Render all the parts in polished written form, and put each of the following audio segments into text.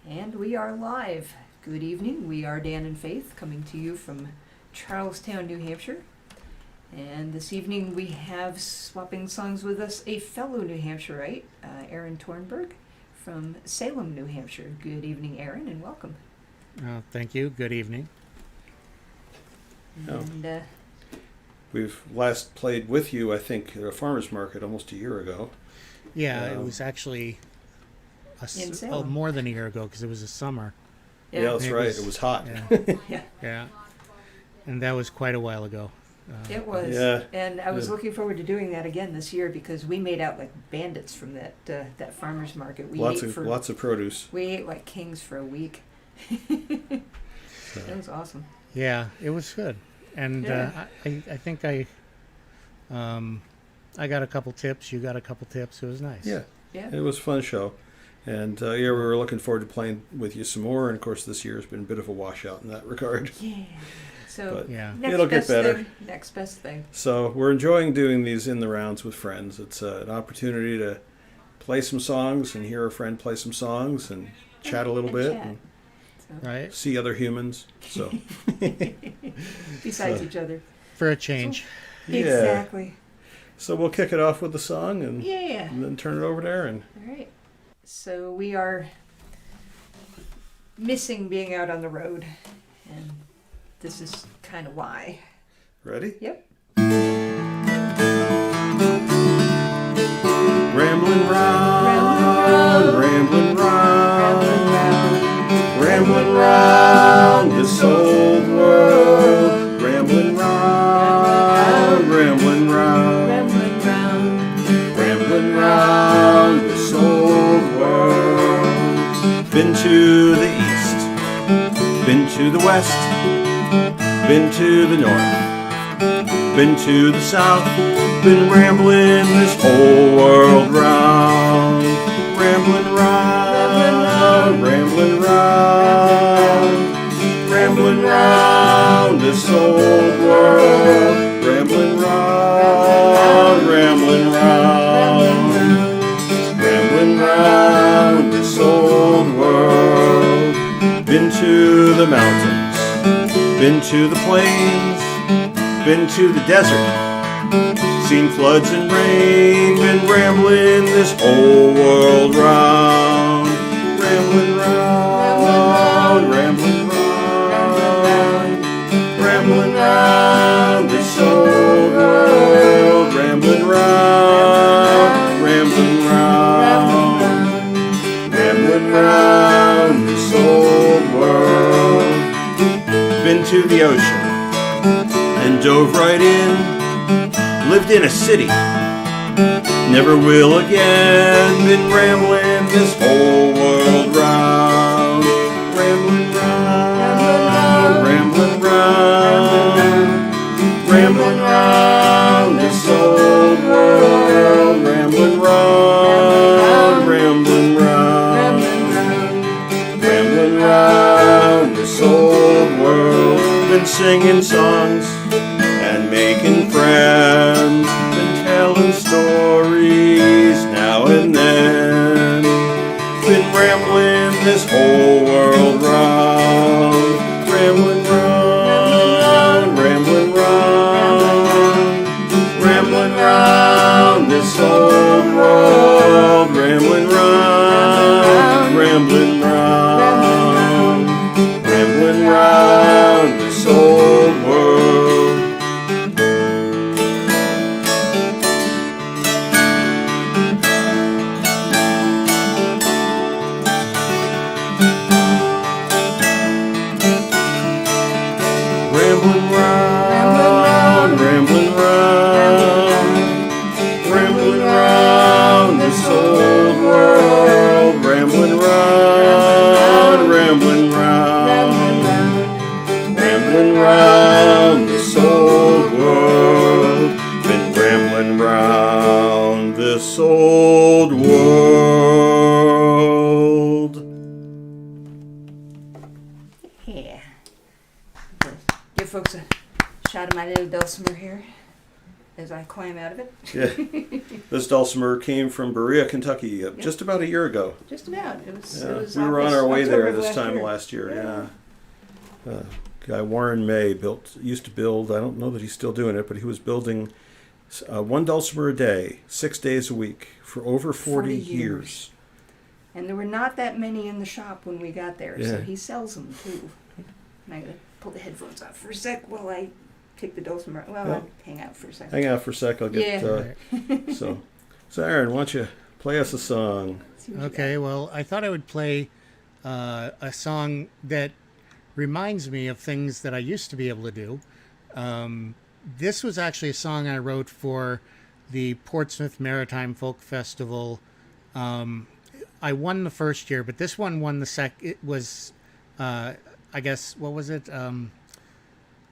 And we are live. Good evening. We are Dan and Faith coming to you from Charlestown, New Hampshire. And this evening we have swapping songs with us a fellow New Hampshireite, Aaron Tornberg from Salem, New Hampshire. Good evening, Aaron, and welcome. Thank you. Good evening. And We've last played with you, I think, at a farmer's market almost a year ago. Yeah, it was actually In Salem. more than a year ago because it was a summer. Yeah, that's It right. was- It was hot. Yeah, yeah, and that was quite a while ago. It was. Yeah. And I was Yeah. looking forward to doing that again this year because we made out like bandits from that farmer's market. We Lots ate of produce. We ate like kings for a week. So, That was awesome. Yeah, it was good, and Yeah. I think I got a couple tips. You got a couple tips. It was nice. yeah, Yeah. it was a fun show. And yeah, we were looking forward to playing with you some more. And of course, this year has been a bit of a washout in that regard. Yeah. So But Yeah. next it'll get best better. thing. Next best thing. So we're enjoying doing these in the rounds with friends. It's an opportunity to play some songs and hear a friend play some songs and chat a little And bit chat. and Right, see other humans. So Besides So- each other. for a change. yeah. Exactly. So we'll kick it off with the song and Yeah. then turn it over to Aaron. All right. So we are missing being out on the road, and this is kind of why. Ready? Yep. Rambling round, rambling round, rambling round this old world. Rambling round, rambling round, Rambling round. rambling round this old world. Been to the east, been to the west, been to the north, been to the south, been rambling this whole world round. Rambling round, rambling round, rambling round this old world. Rambling round, rambling round, rambling round this old world. Been to the mountains, been to the plains, been to the desert, seen floods and rain, been rambling this whole world round. Rambling round, rambling round, rambling round this old world. Rambling round, rambling round, rambling round this old world. Been to the ocean and dove right in. Lived in a city, never will again. Been rambling this whole world round. Rambling round, rambling round, rambling round this old world. Rambling round, rambling round, rambling round this old world. Been singing songs and making friends, been telling stories now and then. Been rambling this whole world round. Rambling round, rambling round, rambling round this old world. Rambling round, rambling round, rambling round this old world. Rambling round, rambling round, rambling round this old world. Rambling round, rambling round, rambling round this old world. Been rambling round this old world. Yeah. Give folks a shot of my little dulcimer here. as I climb out of it. Yeah. This dulcimer came from Berea, Kentucky, just about a year ago. Just about. It was We were on our way there October this time last year. Yeah. Guy Warren May used to build. I don't know that he's still doing it, but he was building one dulcimer a day, 6 days a week for over 40 years. And there were not that many in the shop when we got there, so he sells them too. And I gotta pull the headphones off for a sec while I take the dulcimer. Well, I'll hang out for a second. Hang out for a sec. I'll get so Aaron, why don't you play us a song? Okay, well, I thought I would play a song that reminds me of things that I used to be able to do. This was actually a song I wrote for the Portsmouth Maritime Folk Festival. I won the first year, but this one won the second. It was, I guess, what was it?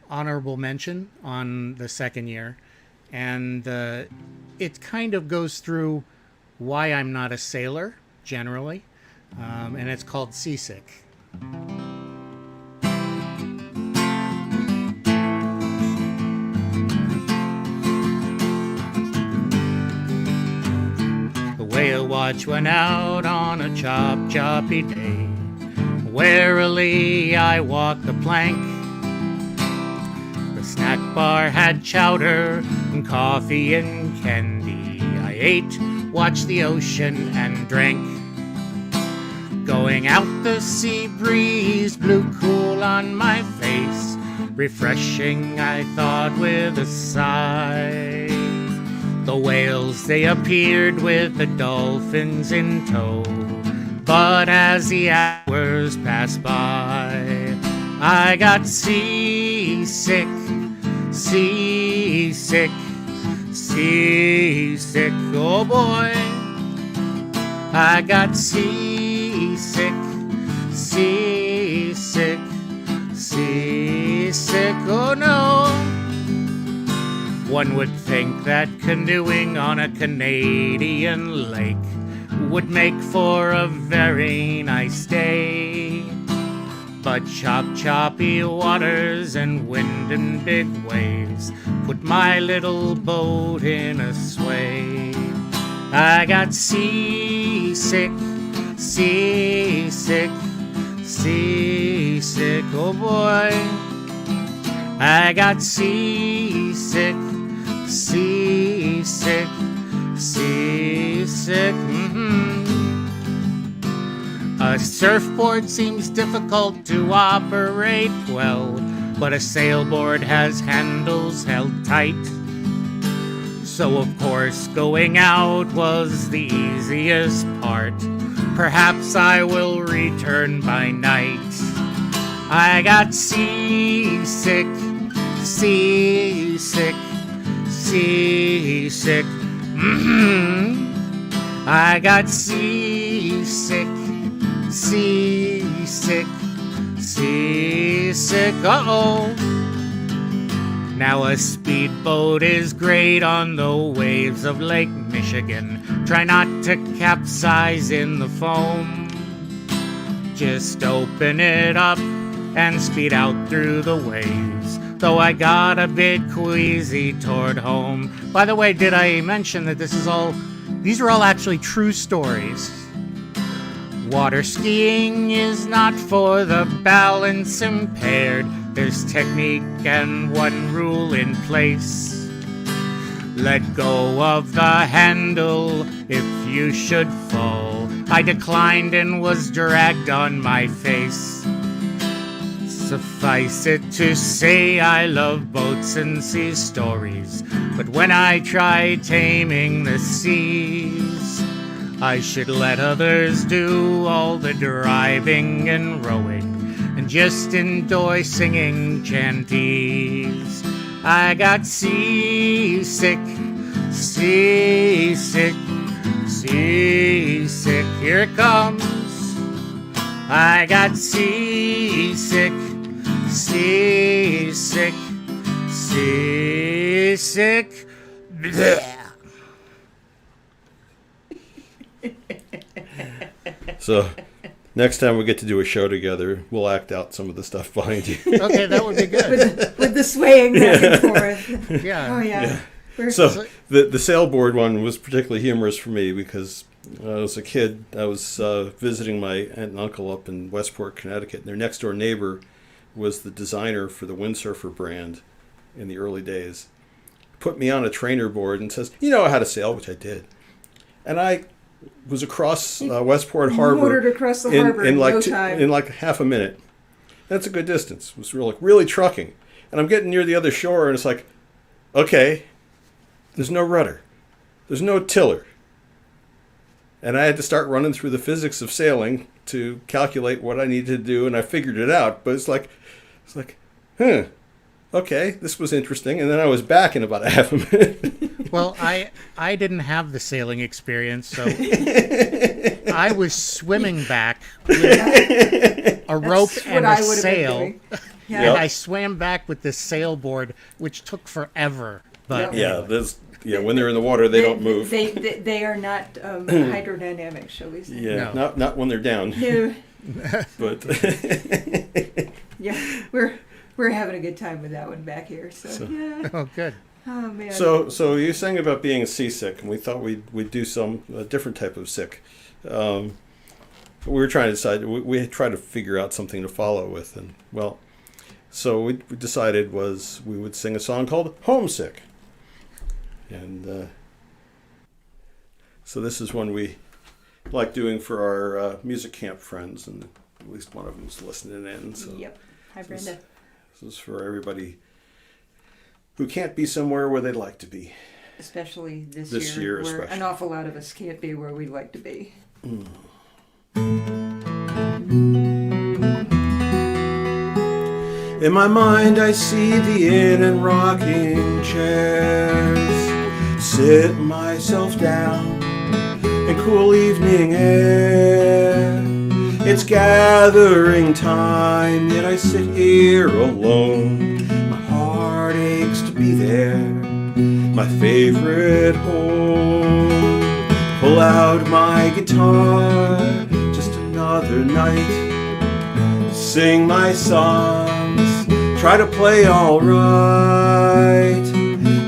Honorable mention on the second year. And it kind of goes through why I'm not a sailor, generally. And it's called Seasick. Whale watch went out on a choppy day. Warily I walked the plank. The snack bar had chowder and coffee and candy. I ate, watched the ocean and drank. Going out the sea breeze blew cool on my face. Refreshing, I thought with a sigh. The whales, they appeared with the dolphins in tow. But as the hours passed by, I got seasick, seasick, seasick. Oh boy, I got seasick, seasick, seasick. Oh no. One would think that canoeing on a Canadian lake would make for a very nice day. But choppy waters and wind and big waves put my little boat in a sway. I got seasick, seasick, seasick. Oh boy, I got seasick, seasick, seasick. A surfboard seems difficult to operate well, but a sailboard has handles held tight. So of course going out was the easiest part. Perhaps I will return by night. I got seasick, seasick, seasick. I got seasick, seasick, seasick. Uh-oh. Now a speedboat is great on the waves of Lake Michigan. Try not to capsize in the foam. Just open it up and speed out through the waves. Though I got a bit queasy toward home. By the way, did I mention that these are all actually true stories? Water skiing is not for the balance impaired. There's technique and one rule in place. Let go of the handle if you should fall. I declined and was dragged on my face. Suffice it to say I love boats and sea stories, but when I try taming the seas, I should let others do all the driving and rowing and just enjoy singing chanties. I got seasick, seasick, seasick. Here it comes. I got seasick, seasick, seasick. Blech. So, next time we get to do a show together, we'll act out some of the stuff behind you. Okay, that would be good. With the swaying back and forth. Yeah. Oh, yeah. So the sailboard one was particularly humorous for me because when I was a kid, I was visiting my aunt and uncle up in Westport, Connecticut, and their next door neighbor was the designer for the windsurfer brand in the early days. Put me on a trainer board and says, "You know how to sail," which I did. And I was across Westport Harbor. Motored across the harbor in like no time. in like half a minute. That's a good distance. It was really trucking. And I'm getting near the other shore, and it's like, okay, there's no rudder. There's no tiller. And I had to start running through the physics of sailing to calculate what I needed to do, and I figured it out. But it's like, okay, this was interesting. And then I was back in about a half a minute. Well, I didn't have the sailing experience, so I was swimming back with a rope and a sail. Yeah. And I swam back with this sailboard, which took forever. But When they're in the water, they don't move. They are not hydrodynamic, shall we say? Yeah, No. not when they're down. No. But Yeah, we're having a good time with that one back here. So yeah. oh, good. Oh man. so you sang about being seasick, and we thought we'd do a different type of sick. We were trying to decide. We tried to figure out something to follow with, and so we decided we would sing a song called "Homesick," and so this is one we like doing for our music camp friends, and at least one of them's listening in. So yep. Hi, Brenda. This is for everybody who can't be somewhere where they'd like to be. Especially this year, where especially. an awful lot of us can't be where we'd like to be. In my mind I see the inn and rocking chairs. Sit myself down in cool evening air. It's gathering time, yet I sit here alone. My heart aches to be there, my favorite home. Pull out my guitar, just another night. Sing my songs, try to play all right.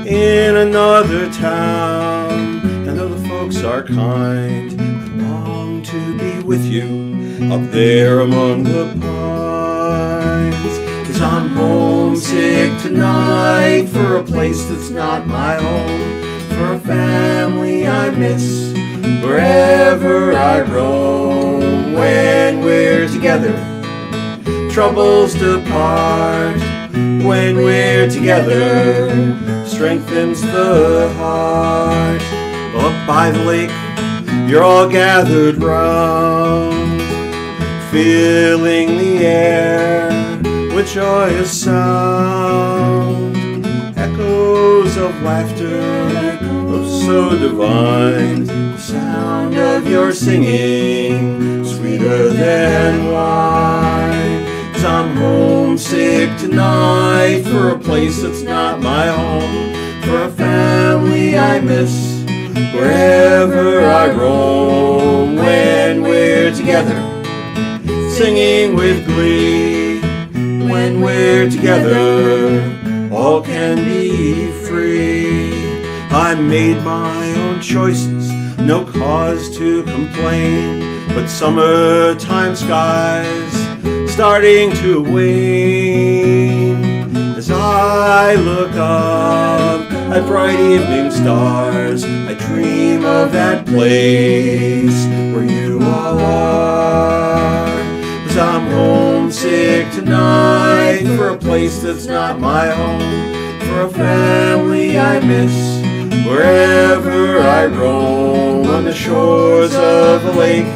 In another town, and though the folks are kind, I long to be with you up there among the pines. 'Cause I'm homesick tonight for a place that's not my home, for a family I miss wherever I roam. When we're together, troubles depart. When we're together, strengthens the heart. Up by the lake, you're all gathered round, filling the air with joyous sound. Echoes of laughter, oh so divine. The sound of your singing, sweeter than wine. 'Cause I'm homesick tonight for a place that's not my home, for a family I miss wherever I roam. When we're together, singing with glee. When we're together, all can be free. I made my own choices, no cause to complain. But summertime skies starting to wane. As I look up at bright evening stars, I dream of that place where you all are. 'Cause I'm homesick tonight for a place that's not my home, for a family I miss wherever I roam. On the shores of a lake,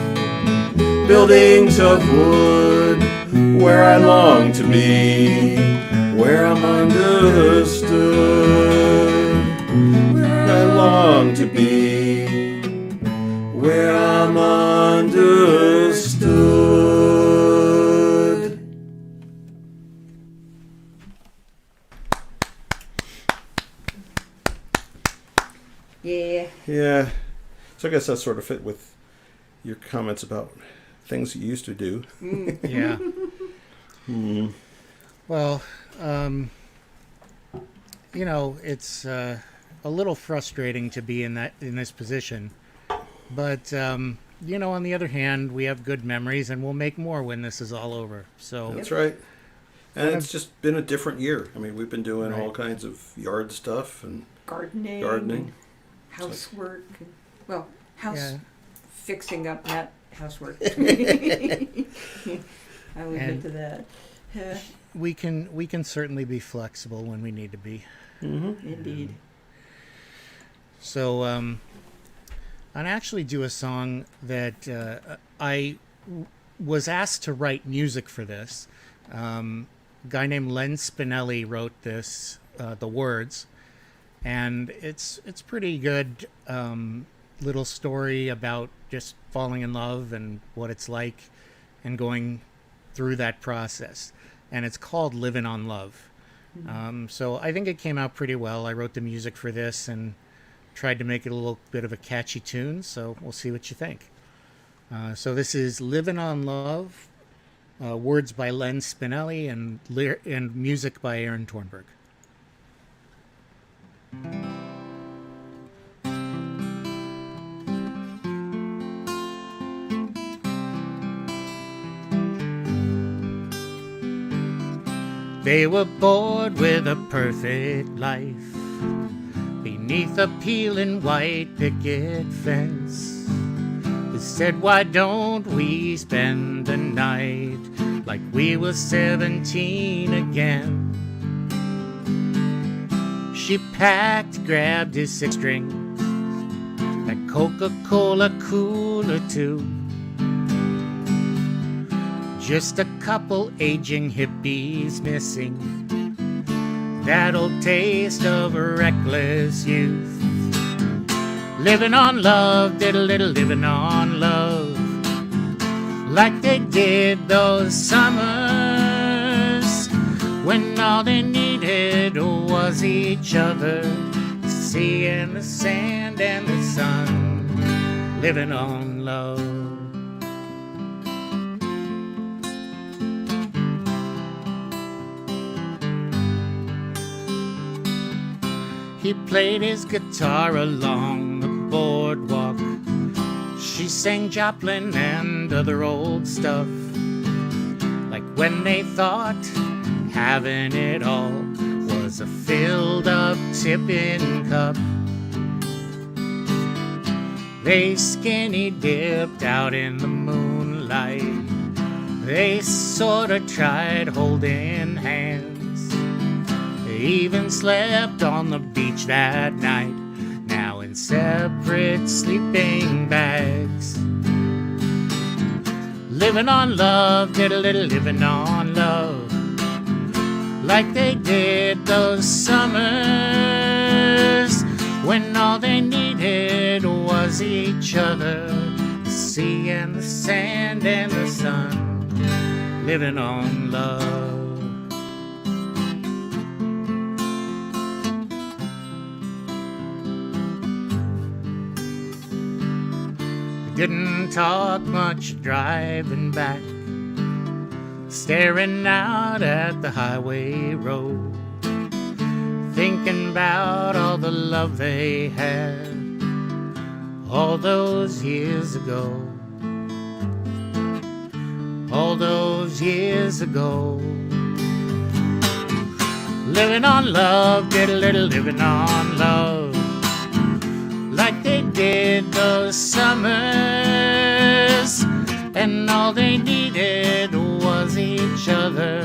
buildings of wood, where I long to be, where I'm understood. Where I long to be, where I'm understood. Yeah. Yeah. So I guess that sort of fit with your comments about things you used to do. Yeah. Well, it's a little frustrating to be in this position. But on the other hand, we have good memories, and we'll make more when this is all over. So That's right. And it's just been a different year. I mean, we've been doing all Right. kinds of yard stuff and Gardening. Housework. House Yeah. fixing up, not housework. I will get to that. we can certainly be flexible when we need to be. Indeed. So I'd actually do a song that I was asked to write music for this. A guy named Len Spinelli wrote this, the words, and it's pretty good. Little story about just falling in love and what it's like and going through that process. And it's called Living on Love. So I think it came out pretty well. I wrote the music for this and tried to make it a little bit of a catchy tune. So we'll see what you think. So this is Living on Love, words by Len Spinelli and music by Aaron Tornberg. They were bored with a perfect life beneath a peeling white picket fence. They said, why don't we spend the night like we were 17 again? She packed, grabbed his 6 strings, that Coca-Cola cooler too. Just a couple aging hippies missing that old taste of reckless youth. Living on love, did a little living on love, like they did those summers when all they needed was each other, the sea and the sand and the sun. Living on love. He played his guitar along the boardwalk. She sang Joplin and other old stuff, like when they thought having it all was a filled up tipping cup. They skinny dipped out in the moonlight. They sorta tried holding hands. They even slept on the beach that night, now in separate sleeping bags. Living on love, did a little living on love, like they did those summers when all they needed was each other, the sea and the sand and the sun. Living on love. Didn't talk much driving back, staring out at the highway road, thinking about all the love they had all those years ago. All those years ago. Living on love, did a little living on love, like they did those summers, and all they needed was each other,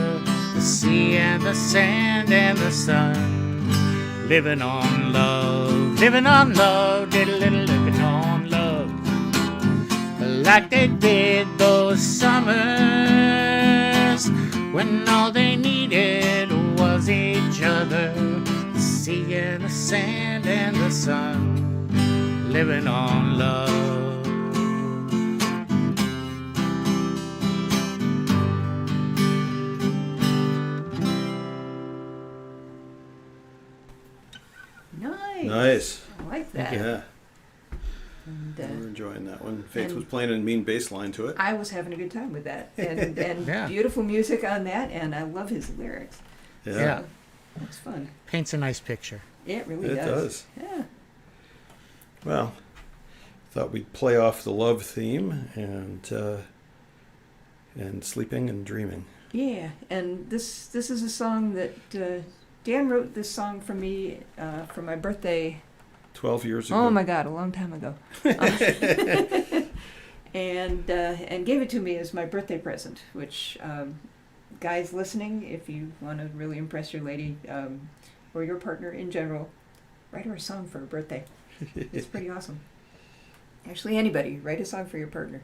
the sea and the sand and the sun. Living on love, did a little living on love, like they did those summers when all they needed was each other, the sea and the sand and the sun. Living on love. Nice. I like that. Yeah. And, we're enjoying that one. Faith was playing a mean bass line to it. I was having a good time with that. And Yeah. beautiful music on that, and I love his lyrics. Yeah. That's fun. Paints a nice picture. It really It does. does. Yeah. Well, thought we'd play off the love theme and sleeping and dreaming. Yeah, and this is a song that Dan wrote this song for me for my birthday. 12 years ago. Oh my God, a long time ago. And gave it to me as my birthday present, which guys listening, if you want to really impress your lady or your partner in general, write her a song for her birthday. It's pretty awesome. Actually, anybody, write a song for your partner.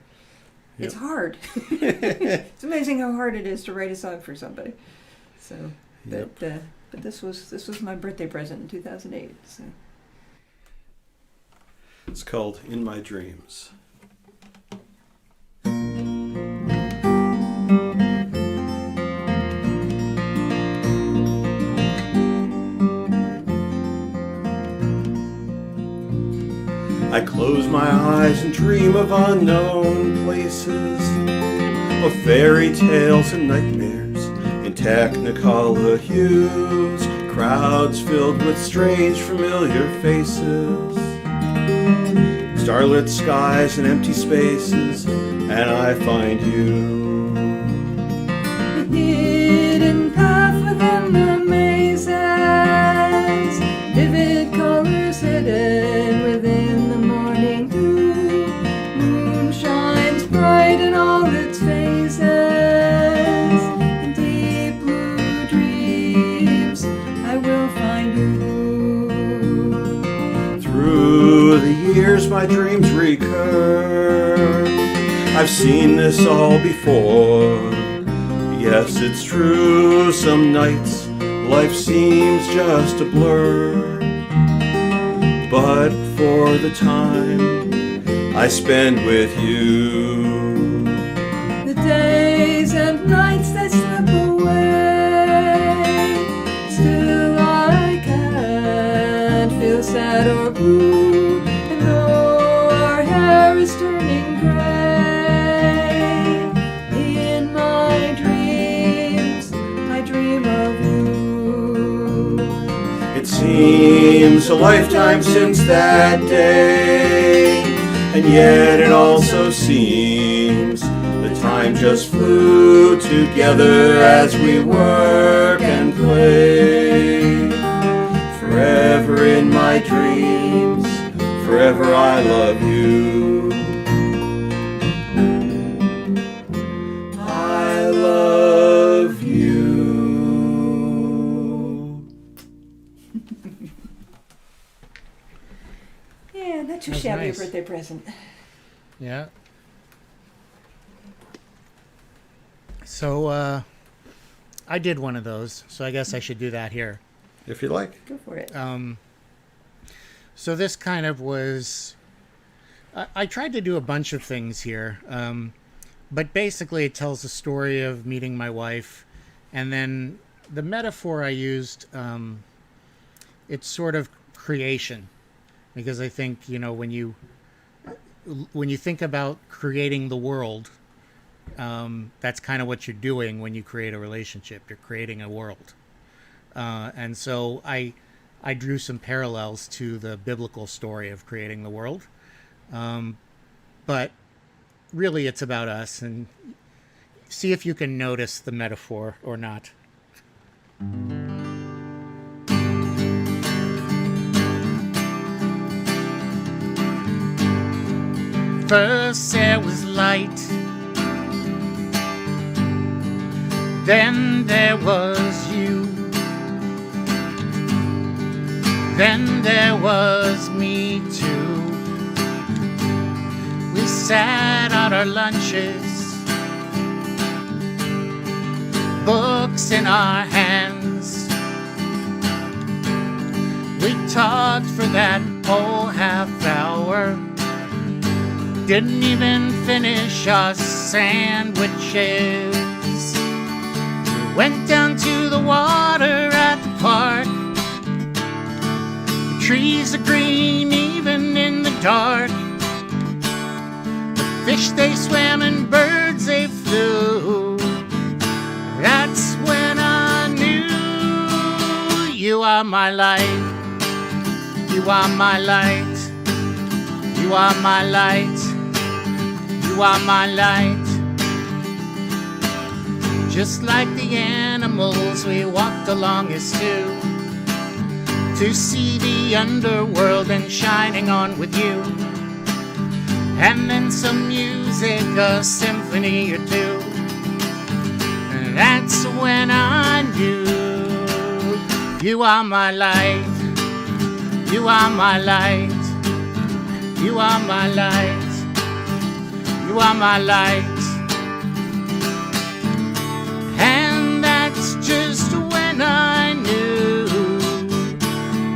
Yep. It's hard. It's amazing how hard it is to write a song for somebody. So, but Yep. but this was my birthday present in 2008. So. It's called In My Dreams. I close my eyes and dream of unknown places, of fairy tales and nightmares in technicolor hues, crowds filled with strange familiar faces, starlit skies and empty spaces, and I find you. The hidden path within the mazes, vivid colors hidden within the morning dew. Moon shines bright in all its phases. In deep blue dreams, I will find you. Through the years my dreams recur. I've seen this all before. Yes, it's true, some nights life seems just a blur. But for the time I spend with you, The days and nights they slip away. Still I can't feel sad or blue. And though our hair is turning gray, in my dreams I dream of you. it seems a lifetime since that day, and yet it also seems the time just flew together as we work and play. Forever in my dreams, forever I love you. I love you. Yeah, not too That's shabby nice. a birthday present. Yeah. So, I did one of those, so I guess I should do that here. If you like. Go for it. So this kind of was... I tried to do a bunch of things here, but basically it tells the story of meeting my wife, and then the metaphor I used, it's sort of creation, because I think, when you think about creating the world, that's kind of what you're doing when you create a relationship. You're creating a world. And so I drew some parallels to the biblical story of creating the world. But really it's about us, and see if you can notice the metaphor or not. First there was light, then there was you, then there was me too. We sat on our lunches, books in our hands. We talked for that whole half hour, didn't even finish our sandwiches. We went down to the water at the park. The trees are green even in the dark. The fish they swam and birds they flew. That's when I knew are my light. You are my light. You are my light. You are my light. Just like the animals we walked along as two, to see the underworld and shining on with you. And then some music, a symphony or two. And that's when I knew you are my light. You are my light. You are my light. You are my light. And that's just when I knew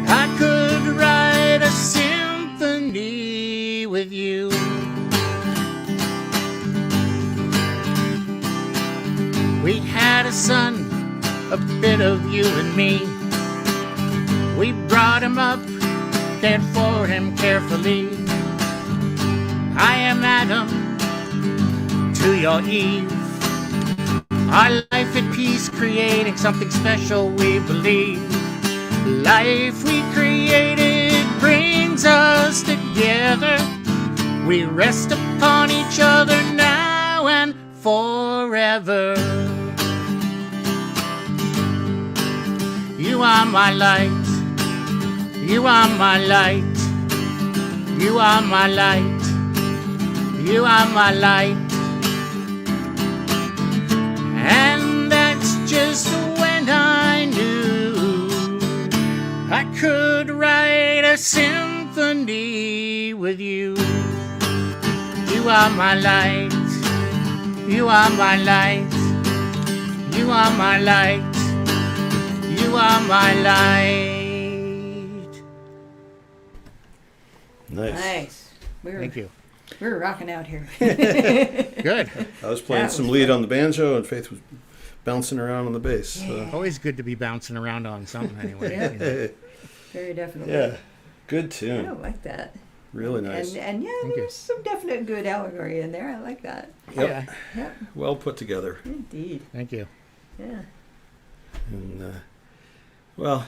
I could write a symphony with you. We had a son, a bit of you and me. We brought him up, cared for him carefully. I am Adam to your Eve. Our life at peace, creating something special, we believe. Life we created brings us together. We rest upon each other now and forever. You are my light. You are my light. You are my light. You are my light. And that's just when I knew I could write a symphony with you. You are my light. You are my light. You are my light. You are my light. Nice. Thank you. We're rocking out here. Good. I was playing That some was lead fun. on the banjo, and Faith was bouncing around on the bass. So. Always good to be bouncing around on something anyway. Yeah. You know. Very definitely. Yeah, good I tune. don't like that. Really nice. And yeah, Thank you. there's some definite good allegory in there. I like that. Yep. Yeah. Yep, Well put together. indeed. Thank you. Yeah. And well,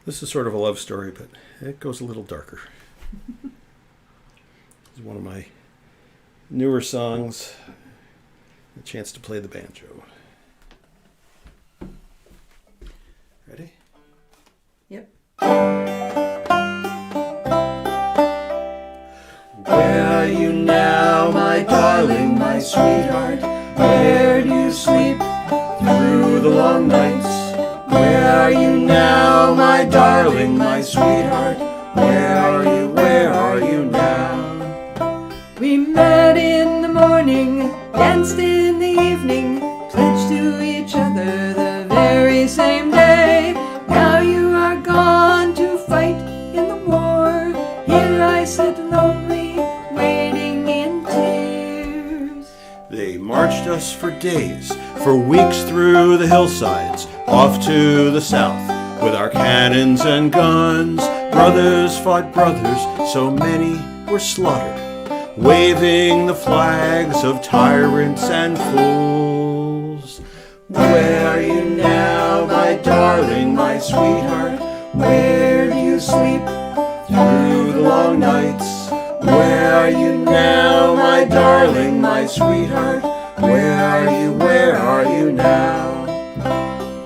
this is sort of a love story, but it goes a little darker. It's one of my newer songs. A chance to play the banjo. Ready? Yep. Where are you now, my darling, my sweetheart? Where do you sleep through the long nights? Where are you now, my darling, my sweetheart? Where are you, where are you now? We met in the morning, danced in the evening, pledged to each other the very same day. Now you are gone to fight in the war. Here I sit lonely, waiting in tears. They marched us for days, for weeks through the hillsides, off to the south with our cannons and guns. Brothers fought brothers, so many were slaughtered, waving the flags of tyrants and fools. Where are you now, my darling, my sweetheart? Where do you sleep through the long nights? Where are you now, my darling, my sweetheart? Where are you, where are you now?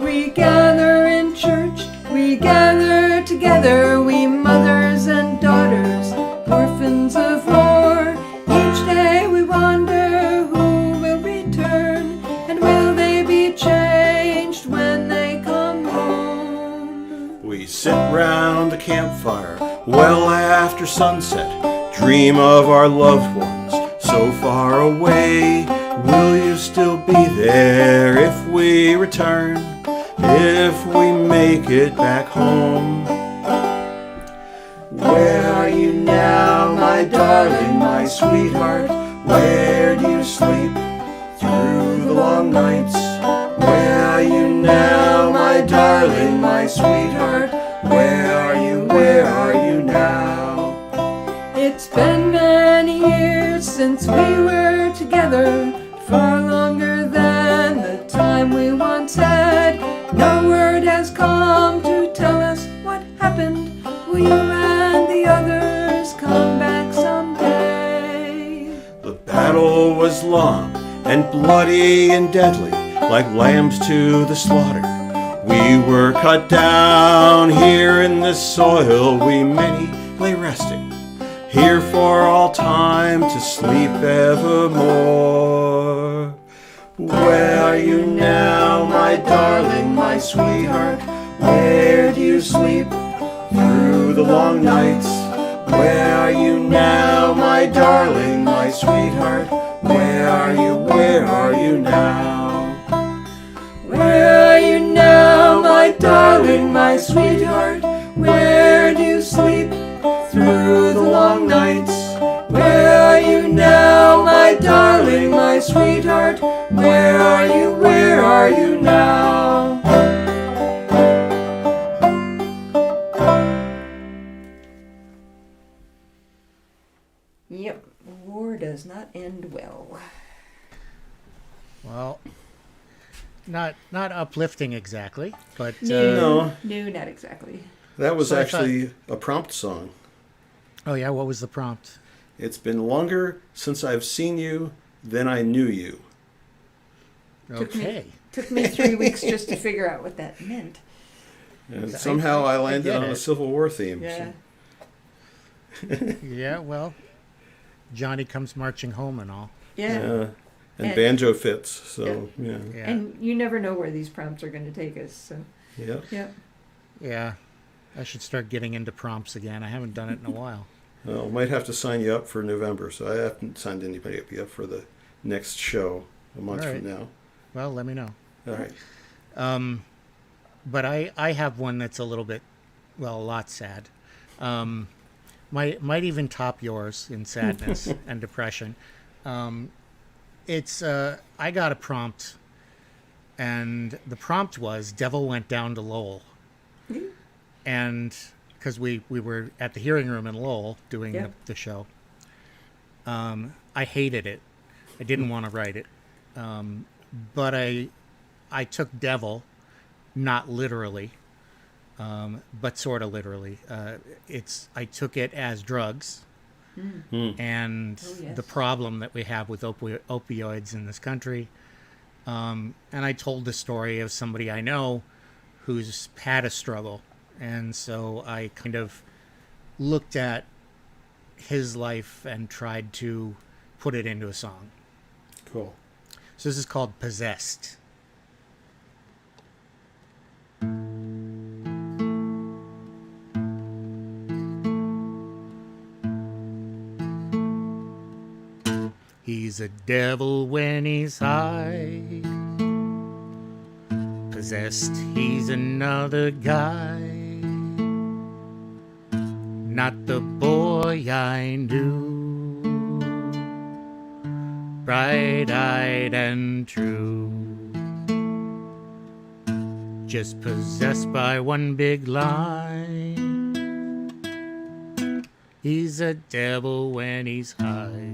We gather in church, we gather together, we mothers and daughters, orphans of war. Each day we wonder who will return, and will they be changed when they come home. We sit round the campfire well after sunset, dream of our loved ones so far away. Will you still be there if we return, if we make it back home? Where are you now, my darling, my sweetheart? Where do you sleep through the long nights? Where are you now, my darling, my sweetheart? Where are you, where are you now? It's been many years since we were together, far longer than the time we once had. No word has come to tell Will you and the others come back someday? The battle was long and bloody and deadly, like lambs to the slaughter. We were cut down here in this soil, we many lay resting, here for all time to sleep evermore. Where are you now, my darling, my sweetheart? Where do you sleep through the long nights? Where are you now, my darling, my sweetheart? Where are you now? Where are you now, my darling, my sweetheart? Where do you sleep through the long nights? Where are you now, my darling, my sweetheart? Where are you now? Yep, war does not end well. Well, not uplifting exactly, but No. No, not exactly. That was So I actually a prompt song. oh yeah, what was the prompt? It's been longer since I've seen you than I knew you. Okay. Took me 3 weeks just to figure out what that meant. And somehow I landed get on it. a Civil War theme. Yeah. Yeah, well, Johnny comes marching home and all. Yeah. And And- banjo fits. So, yeah. Yeah. And you never know where these prompts are going to take us. So, Yeah. yeah. Yeah. I should start getting into prompts again. I haven't done it in a while. Well, might have to sign you up for November. So I haven't signed anybody up yet for the next show a month All right. from now. Well, let me know. All right. But I have one that's a little bit, well, a lot sad. Might even top yours in sadness and depression. It's I got a prompt, and the prompt was "Devil went down to Lowell," and because we were at the hearing room in Lowell doing Yeah. the show. I hated it. I didn't want to write it, but I took devil, not literally, but sort of literally. I took it as drugs. And Oh, yes. the problem that we have with opioids in this country. And I told the story of somebody I know who's had a struggle. And so I kind of looked at his life and tried to put it into a song. Cool. So this is called Possessed. He's a devil when he's high. Possessed, he's another guy. Not the boy I knew. Bright-eyed and true. Just possessed by one big lie. He's a devil when he's high.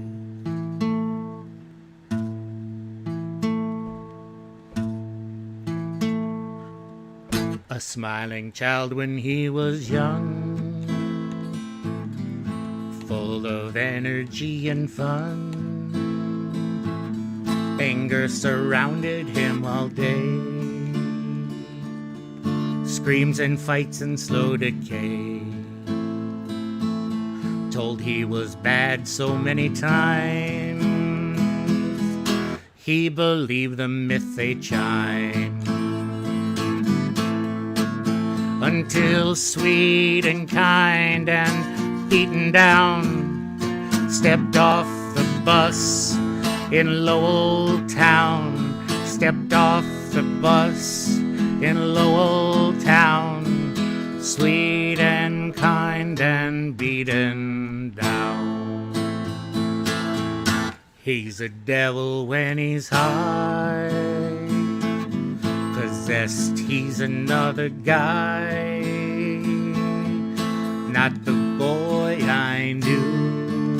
A smiling child when he was young, full of energy and fun. Anger surrounded him all day, screams and fights and slow decay. Told he was bad so many times, he believed the myth they chimed. Until sweet and kind and beaten down, stepped off the bus in Lowell town. Stepped off the bus in Lowell town, sweet and kind and beaten down. He's a devil when he's high. Possessed, he's another guy. Not the boy I knew.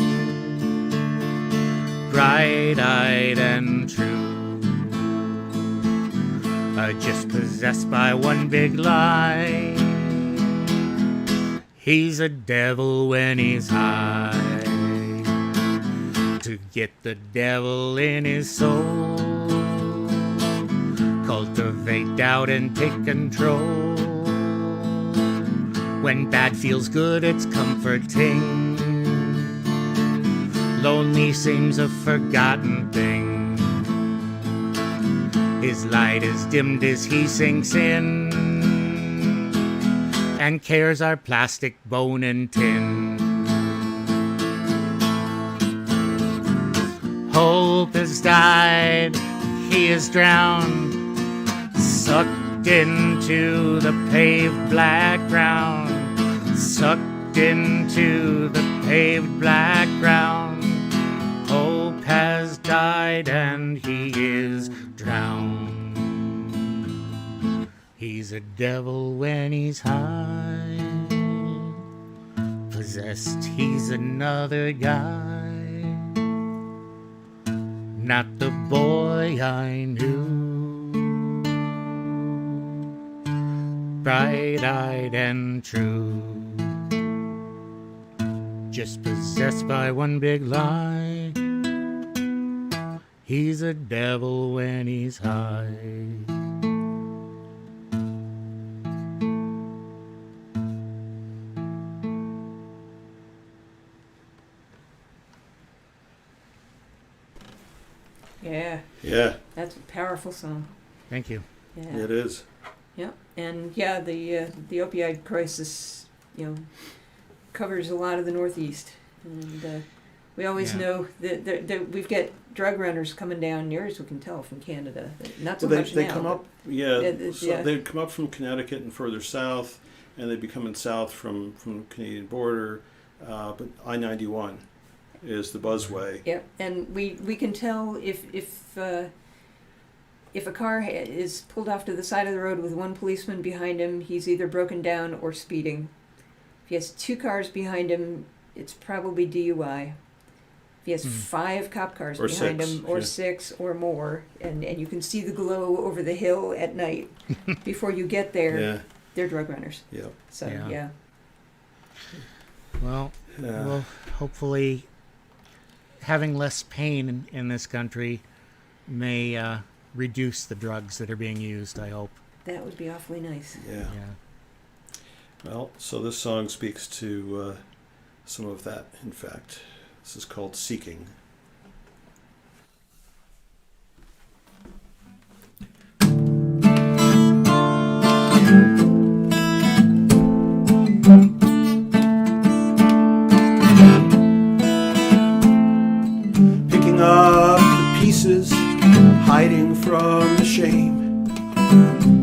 Bright-eyed and true. Just possessed by one big lie. He's a devil when he's high. To get the devil in his soul, cultivate doubt and take control. When bad feels good, it's comforting. Lonely seems a forgotten thing. His light is dimmed as he sinks in, and cares are plastic, bone, and tin. Hope has died, he is drowned, sucked into the paved black ground, sucked into the paved black ground. Hope has died and he is drowned. He's a devil when he's high. Possessed, he's another guy. Not the boy I knew. Bright-eyed and true. Just possessed by one big lie. He's a devil when he's high. Yeah, Yeah, that's a powerful song. Thank you. Yeah. it is. Yeah, and yeah, the opioid crisis, covers a lot of the Northeast, and we always Yeah. know that we've got drug runners coming down near us. We can tell from Canada. Not so Well, much they now. come but- up, yeah, so yeah. they'd come up from Connecticut and further south, and they'd be coming south from the Canadian border, but I-91 is the buzzway. Yep, and we can tell if a car is pulled off to the side of the road with one policeman behind him, he's either broken down or speeding. If he has two cars behind him, it's probably DUI. If he has 5 cop cars Or behind 6, him, or yeah. 6 or more, and you can see the glow over the hill at night before you get there, Yeah, they're drug runners. yeah. So, Yeah. yeah. Well, Yeah. well, hopefully having less pain in this country may reduce the drugs that are being used, I hope. That would be awfully nice. Yeah. Yeah. Well, so this song speaks to some of that, in fact. This is called Seeking. Picking up the pieces, hiding from the shame,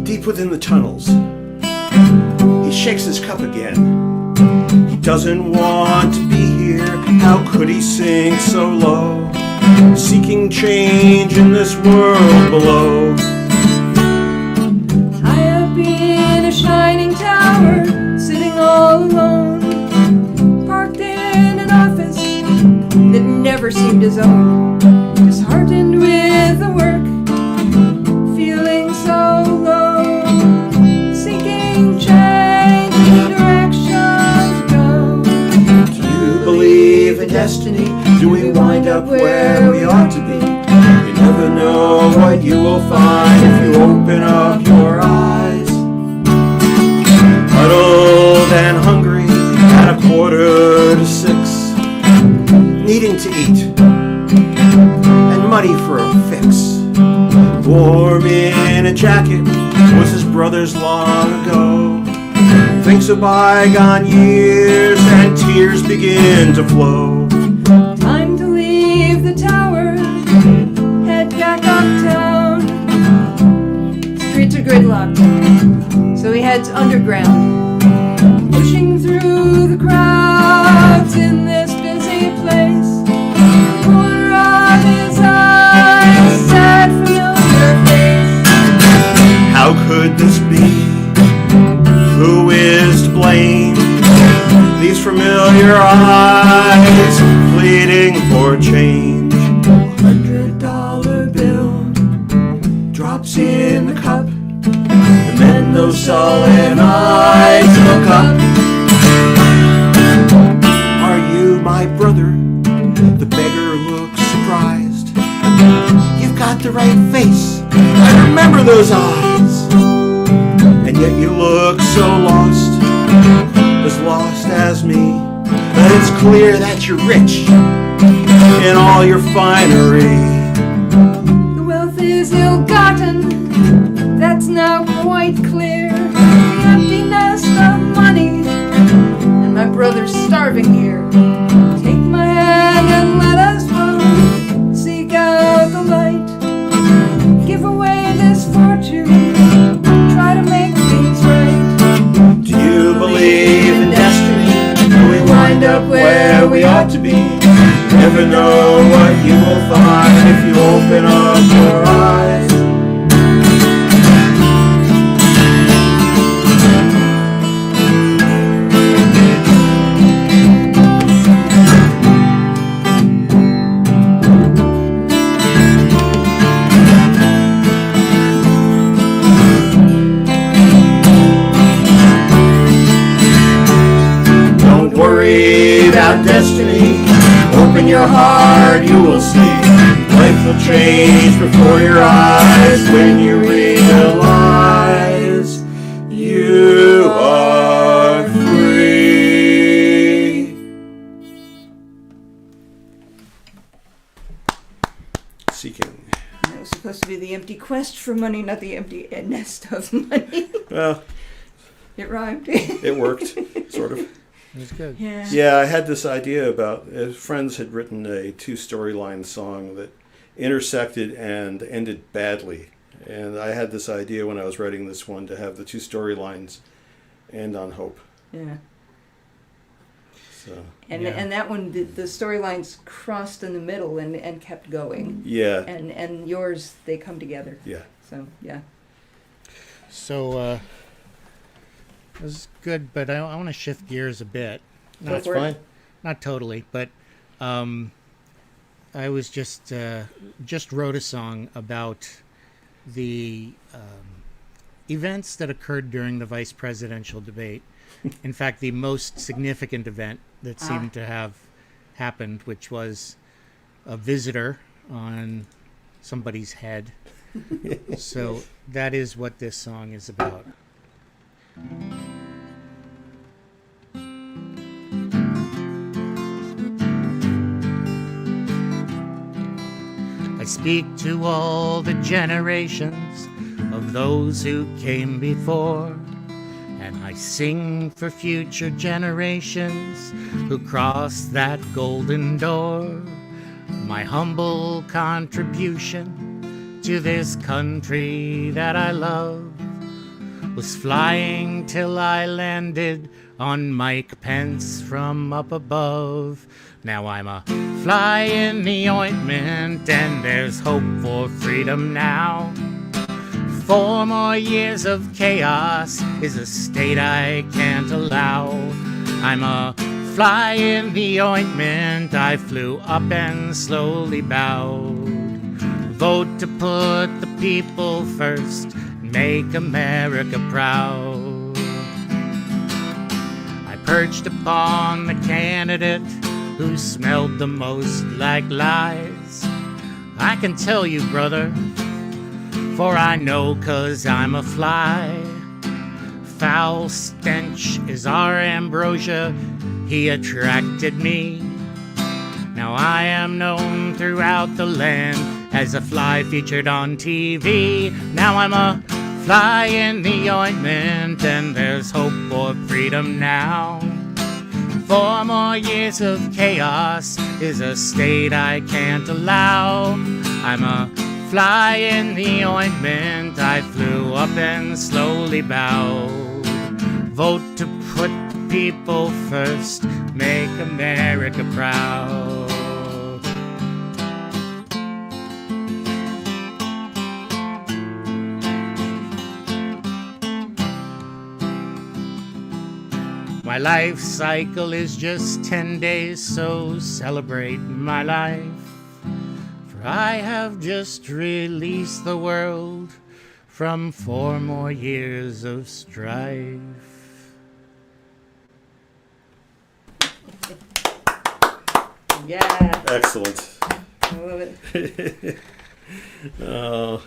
deep within the tunnels. He shakes his cup again. He doesn't want to be here. How could he sink so low? Seeking change in this world below. High up in a shining tower, sitting all alone, parked in an office that never seemed his own, disheartened with the work, feeling so low, seeking change in direction to go. Do you believe in destiny? Do we wind up where we ought to be? You never know what you will find if you open up your eyes. Huddled and hungry at 5:45, needing to eat and money for a fix. Warm in a jacket was his brother's long ago. Thinks of bygone years and tears begin to flow. Time to leave the tower, head back uptown. Streets are gridlocked, so he heads underground, pushing through the crowds in this busy place. Corner of his eyes, sad familiar face. How could this be? Who is to blame? These familiar eyes pleading for change. $100 bill drops in the cup, and then those sullen eyes look up. brother. The beggar looks surprised. You've got the right face. I remember those eyes. And yet you look so lost as me. But it's clear that you're rich in all your finery. The wealth is ill-gotten, that's now quite clear. The empty nest of money, and my brother's starving here. Take my hand and let us run, seek out the light. Give away this fortune, try to make things right. Do you believe in destiny? Will we wind up where we ought to be? Never know what you will find if you open up your eyes. Don't worry about destiny. Open your heart, you will see. Life will change before your eyes when you realize you are free. Seeking. That was supposed to be the empty quest for money, not the empty nest of money. Well, It rhymed. it worked, sort of. It was good. Yeah. Yeah, I had this idea about friends had written a 2-storyline song that intersected and ended badly, and I had this idea when I was writing this one to have the 2 storylines end on hope. Yeah. So And Yeah. and that one, the storylines crossed in the middle and kept going. yeah, And yours, they come together. yeah. So, yeah. So, it was good, but I want to shift gears a bit. That's for it. fine. Not totally, but I was just wrote a song about the events that occurred during the vice presidential debate. In fact, the most significant event that seemed to have happened, which was a visitor on somebody's head. So that is what this song is about. I speak to all the generations of those who came before, and I sing for future generations who cross that golden door. My humble contribution to this country that I love was flying till I landed on Mike Pence from up above. Now I'm a fly in the ointment, and there's hope for freedom now. 4 more years of chaos is a state I can't allow. I'm a fly in the ointment, I flew up and slowly bowed. Vote to put the people first, make America proud. I perched upon the candidate who smelled the most like lies. I can tell you, brother, for I know 'cause I'm a fly. Foul stench is our ambrosia, he attracted me. Now I am known throughout the land as a fly featured on TV. Now I'm a fly in the ointment, and there's hope for freedom now. 4 more years of chaos is a state I can't allow. I'm a fly in the ointment, I flew up and slowly bowed. Vote to put the people first, make America proud. My life cycle is just 10 days, so celebrate my life. For I have just released the world from 4 more years of strife. Yeah, Excellent. I love it. Uh,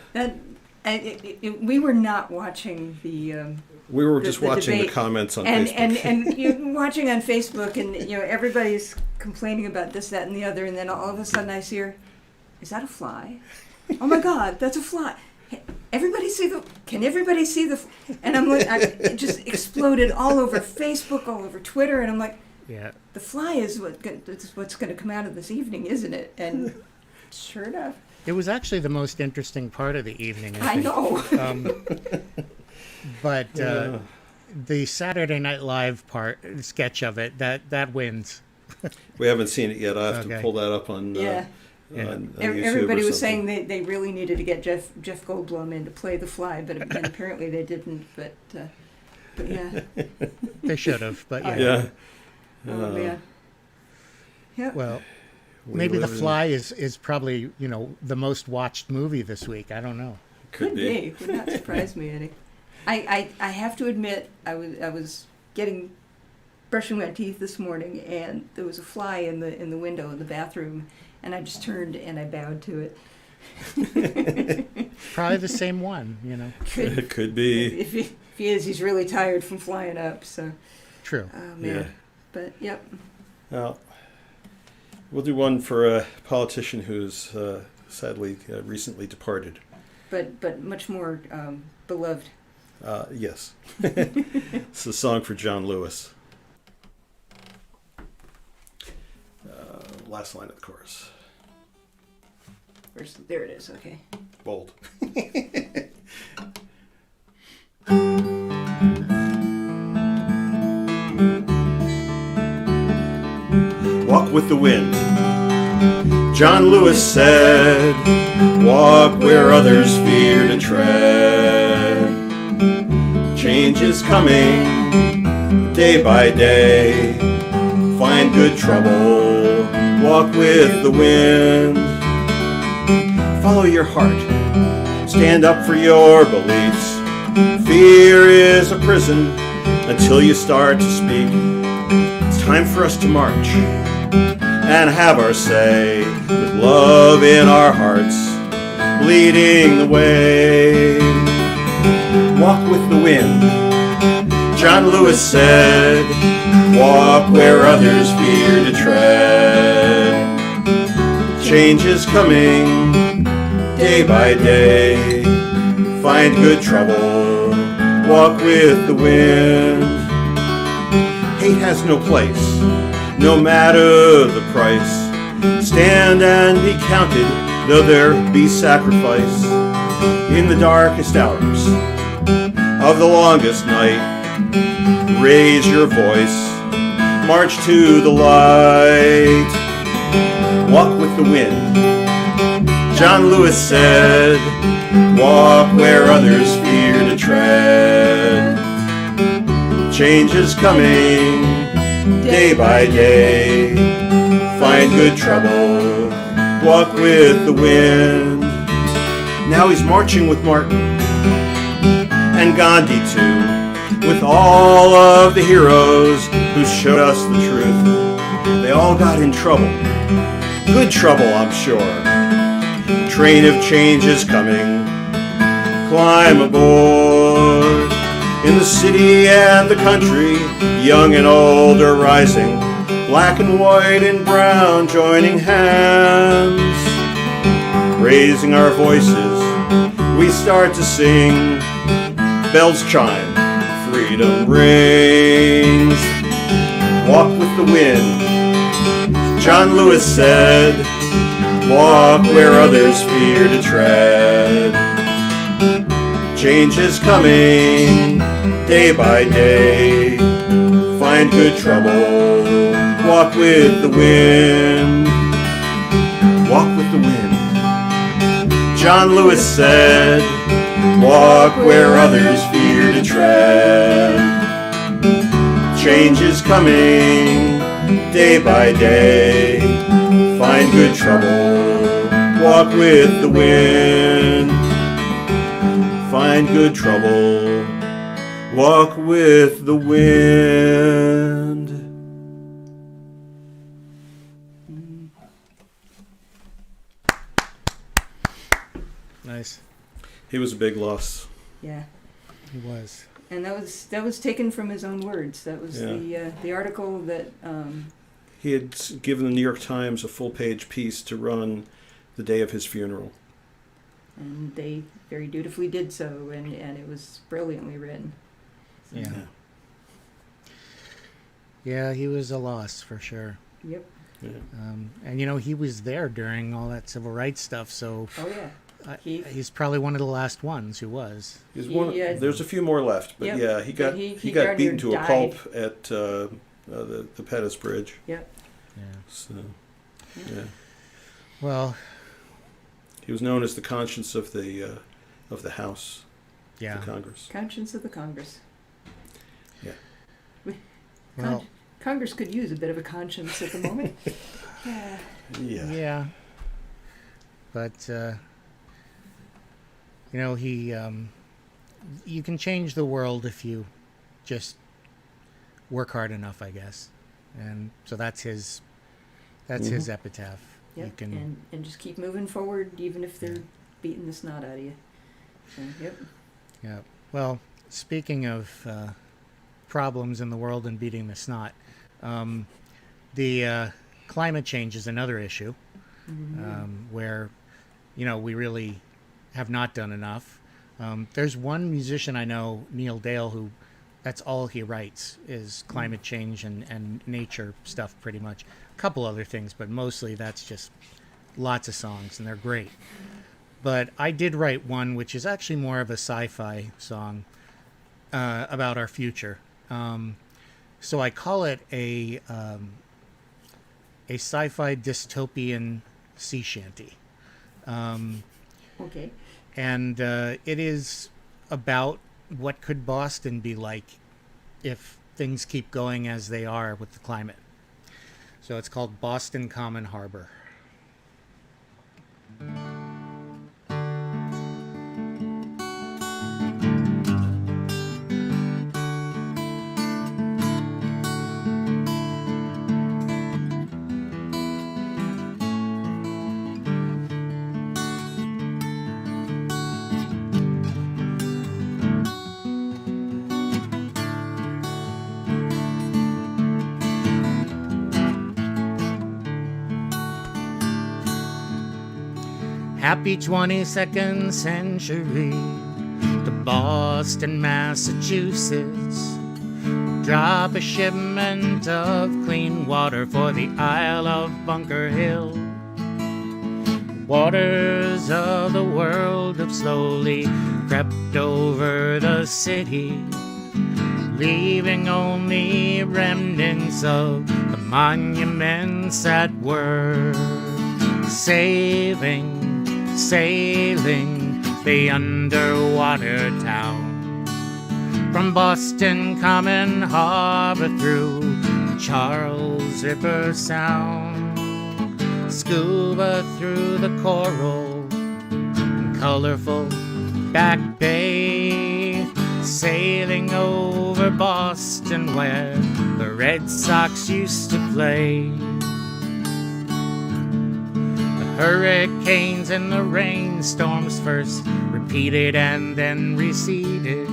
We were not watching the. we were The- just the watching debate. the comments on and Facebook. and you're watching on Facebook, and everybody's complaining about this, that, and the other, and then all of a sudden I see her. Is that a fly? Oh my God, that's a fly! Hey, everybody see the? Can everybody see the? And I'm like, it just exploded all over Facebook, all over Twitter, and I'm like, Yeah. the fly is what's going to come out of this evening, isn't it? And sure enough, It was actually the most interesting part of the evening. I think. know. But Yeah. the Saturday Night Live sketch of it, that wins. We haven't seen it yet. I have to Okay. pull that up on, Yeah. on YouTube Everybody or was something. saying they really needed to get Jeff Goldblum in to play the fly, but and apparently they didn't. But yeah, They should have, but yeah. Yeah. oh man, yeah. Well, We maybe The live in- Fly is probably the most watched movie this week. I don't know. Could be. Would not surprise me any. I have to admit, I was brushing my teeth this morning, and there was a fly in the window in the bathroom, and I just turned and I bowed to it. Probably the same one. It could be. If he is, he's really tired from flying up. So, True. oh man. Yeah. But yep. Now, we'll do one for a politician who's sadly recently departed. But much more beloved. Yes. It's a song for John Lewis. Last line of the chorus. There it is. Okay. Bold. Walk with the wind. John Lewis said, walk where others fear to tread. Change is coming day by day. Find good trouble. Walk with the wind. Follow your heart. Stand up for your beliefs. Fear is a prison until you start to speak. It's time for us to march and have our say, with love in our hearts, leading the way. Walk with the wind. John Lewis said, walk where others fear to tread. Change is coming day by day. Find good trouble. Walk with the wind. Hate has no place, no matter the price. Stand and be counted, though there be sacrifice. In the darkest hours of the longest night, raise your voice, march to the light. Walk with the wind. John Lewis said, walk where others fear to tread. Change is coming day by day. Find good trouble. Walk with the wind. Now he's marching with Martin and Gandhi too, with all of the heroes who showed us the truth. They all got in trouble. Good trouble, I'm sure. The train of change is coming. Climb aboard. In the city and the country, young and old are rising. Black and white and brown joining hands. Raising our voices, we start to sing. Bells chime, freedom rings. Walk with the wind. John Lewis said, walk where others fear to tread. Change is coming day by day. Find good trouble. Walk with the wind. Walk with the wind. John Lewis said, walk where others fear to tread. Change is coming day by day. Find good trouble. Walk with the wind. Find good trouble. Walk with the wind. He was a big loss. Yeah. He was. And that was taken from his own words. That was the article that He had given the New York Times a full-page piece to run the day of his funeral. and they very dutifully did so, and it was brilliantly written. So, Yeah. Yeah, he was a loss for sure. Yep. Yeah. And he was there during all that civil rights stuff, so Oh yeah. he's probably one of the last ones who was. He's one. There's a few more left, but Yep. yeah, he got He he got darn beaten near to a died. pulp at the Pettus Bridge. Yep. Yeah. So, yeah, Well, he was known as the conscience of the House, yeah. the Congress. Conscience of the Congress. Yeah. Well, Congress could use a bit of a conscience at the moment. Yeah. Yeah. yeah. But he you can change the world if you just work hard enough, I guess. And so that's his his epitaph. Yep. You can And just keep moving forward, even if they're beating the snot out of you. So, yep. Yeah. Well, speaking of problems in the world and beating the snot, the climate change is another issue where, we really have not done enough. There's one musician I know, Neil Dale, who that's all he writes is climate change and nature stuff pretty much. A couple other things, but mostly that's just lots of songs, and they're great. But I did write one which is actually more of a sci-fi song about our future. So I call it a sci-fi dystopian sea shanty. Okay. And it is about what could Boston be like if things keep going as they are with the climate. So it's called Boston Common Harbor. Happy 22nd century to Boston, Massachusetts. Drop a shipment of clean water for the Isle of Bunker Hill. Waters of the world have slowly crept over the city, leaving only remnants of the monuments that were sailing the underwater town. From Boston Common Harbor through Charles River Sound, scuba through the coral and colorful Back Bay, sailing over Boston where the Red Sox used to play. Hurricanes and the rainstorms first repeated and then receded,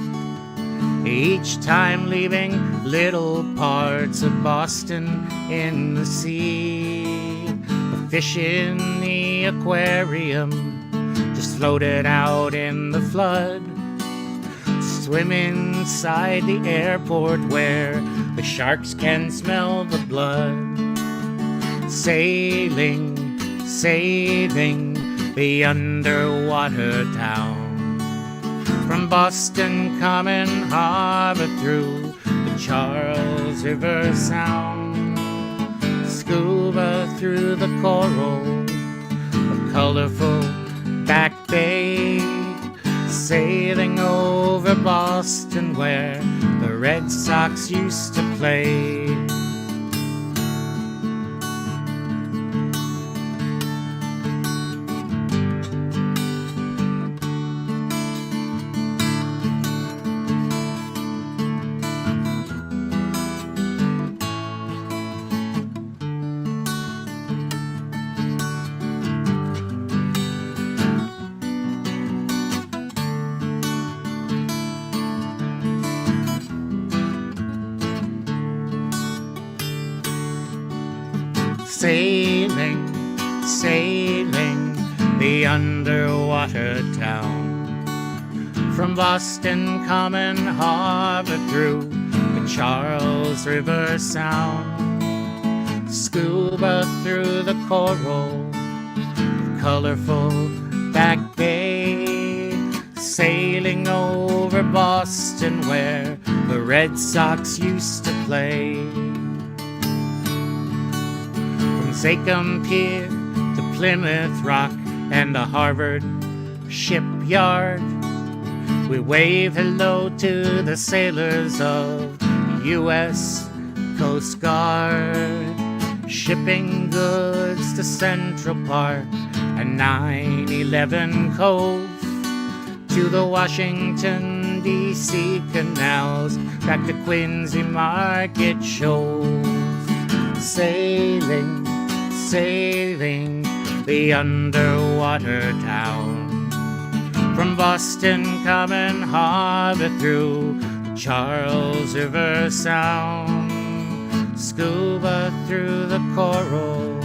each time leaving little parts of Boston in the sea. The fish in the aquarium just floated out in the flood, swim inside the airport where the sharks can smell the blood. Sailing the underwater town. From Boston Common Harbor through the Charles River Sound, scuba through the coral, the colorful Back Bay, sailing over Boston where the Red Sox used to play. sailing, sailing the underwater town. From Boston Common Harbor through the Charles River Sound, scuba through the coral, colorful Back Bay, sailing over Boston where the Red Sox used to play. From Zachem Pier to Plymouth Rock and the Harvard shipyard, we wave hello to the sailors of U.S. Coast Guard, shipping goods to Central Park and 9/11 Cove, to the Washington, D.C. canals, back to Quincy Market shows. Sailing, sailing the underwater town. From Boston Common Harbor through the Charles River Sound, scuba through the coral,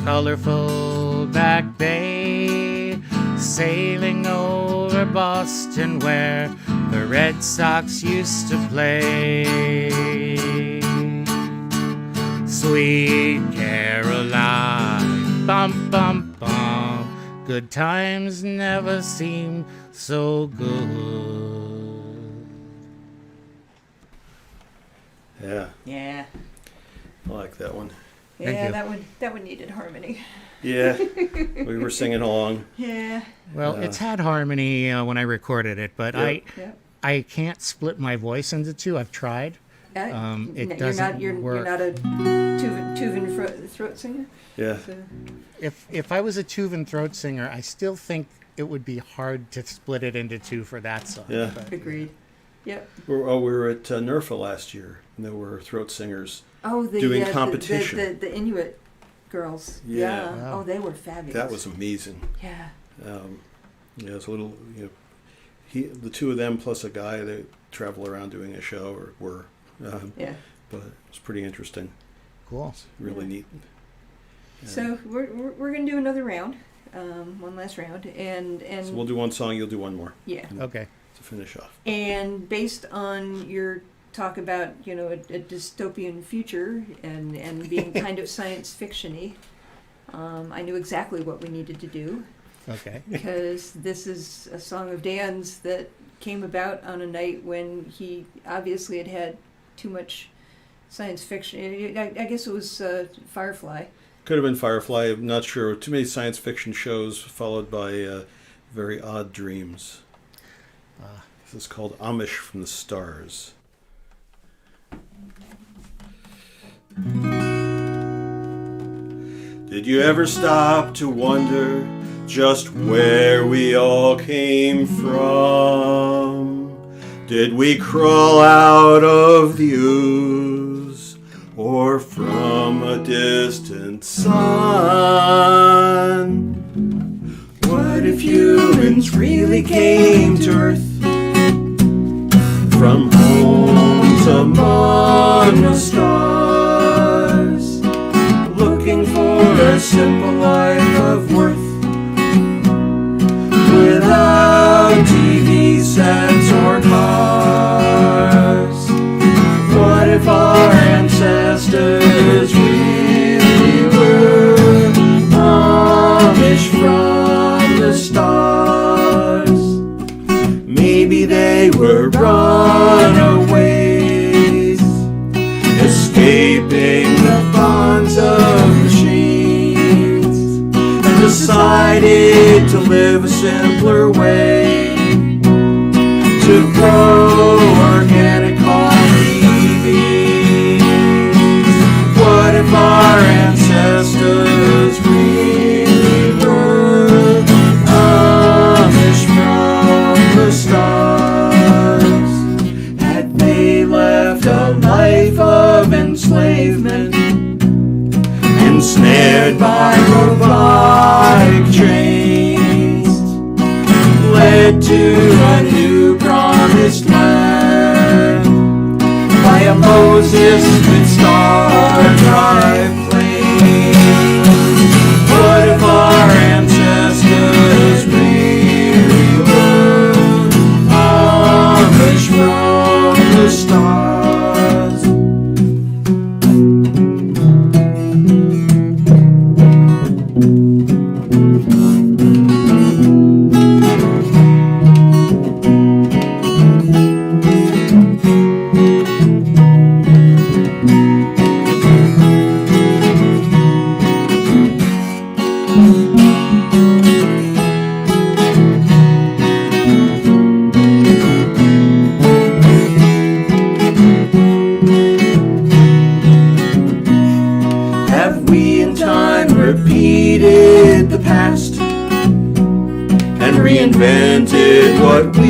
colorful Back Bay, sailing over Boston where the Red Sox used to play. Sweet Caroline, bum bum bum, good times never seem so good. Yeah, Yeah. I like that one. Yeah, you. that one needed harmony. Yeah, we were singing along. Yeah. Well, it's had harmony when I recorded it, but Yep. Yep. I can't split my voice into two. I've tried. It You're doesn't you're work. not a Tuvan throat singer? Yeah, So, If I was a Tuvan throat singer, I still think it would be hard to split it into two for that song. Yeah. but- agreed. Yep. we were at NERFA last year, and there were throat singers. Oh, the Doing the- competition. The Inuit girls. Yeah. Wow. Oh, they were fabulous. That was amazing. Yeah. Yeah, it's a little, the two of them plus a guy, they travel around doing a show, or were, Yeah. but it's pretty interesting. Cool. Really neat. So we're gonna do another round, one last round, and So we'll do one song, you'll do one more yeah. Okay. to finish off. And based on your talk about, a dystopian future and being kind of science fiction-y, I knew exactly what we needed to do, Okay. because this is a song of Dan's that came about on a night when he obviously had too much science fiction. I guess it was Firefly. Could have been Firefly, I'm not sure. Too many science fiction shows followed by very odd dreams. This is called Amish from the Stars. Did you ever stop to wonder just where we all came from? Did we crawl out of the ooze or from a distant sun? What if humans really came to Earth from homes among the stars, looking for a simple life of worth without TV sets or cars? What if our ancestors really were Amish from the stars? Maybe they were runaways, escaping the bonds of machines, and decided to live a simpler way, to grow organic coffee beans. What if our ancestors really were Amish from the stars? Had they left a life of enslavement, ensnared by robotic chains, led to a new promised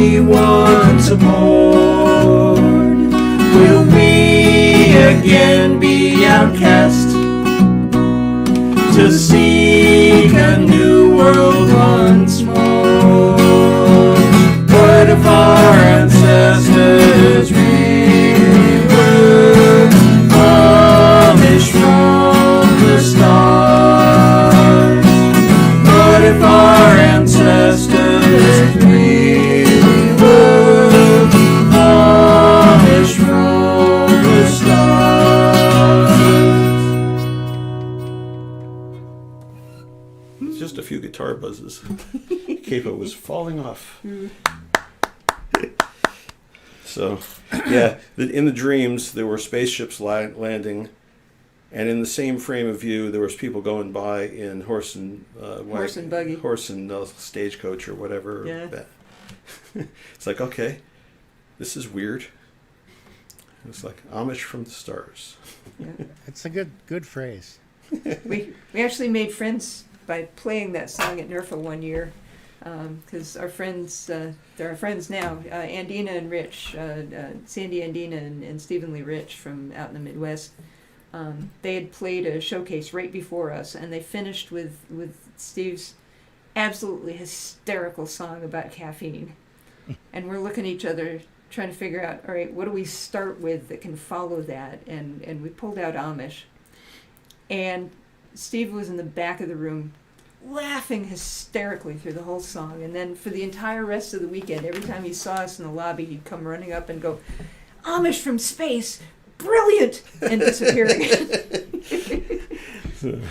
me once aboard. Will we again be outcast to seek a new world once more? What if our ancestors really were Amish from the stars? What if our ancestors really were Amish from the stars? Just a few guitar buzzes. Capo was falling off. So, yeah, in the dreams there were spaceships landing, and in the same frame of view there was people going by in horse and buggy, horse and stagecoach or whatever. Yeah. It's like, okay, this is weird. It's like Amish from the stars. Yeah. It's a good phrase. We actually made friends by playing that song at NERFA one year, because our friends, they're our friends now, Andina and Rich, Sandy Andina and Stephen Lee Rich from out in the Midwest. They had played a showcase right before us, and they finished with Steve's absolutely hysterical song about caffeine. And we're looking at each other trying to figure out, all right, what do we start with that can follow that? And we pulled out Amish. And Steve was in the back of the room laughing hysterically through the whole song. And then for the entire rest of the weekend, every time he saw us in the lobby, he'd come running up and go, Amish from space, brilliant, and disappear again.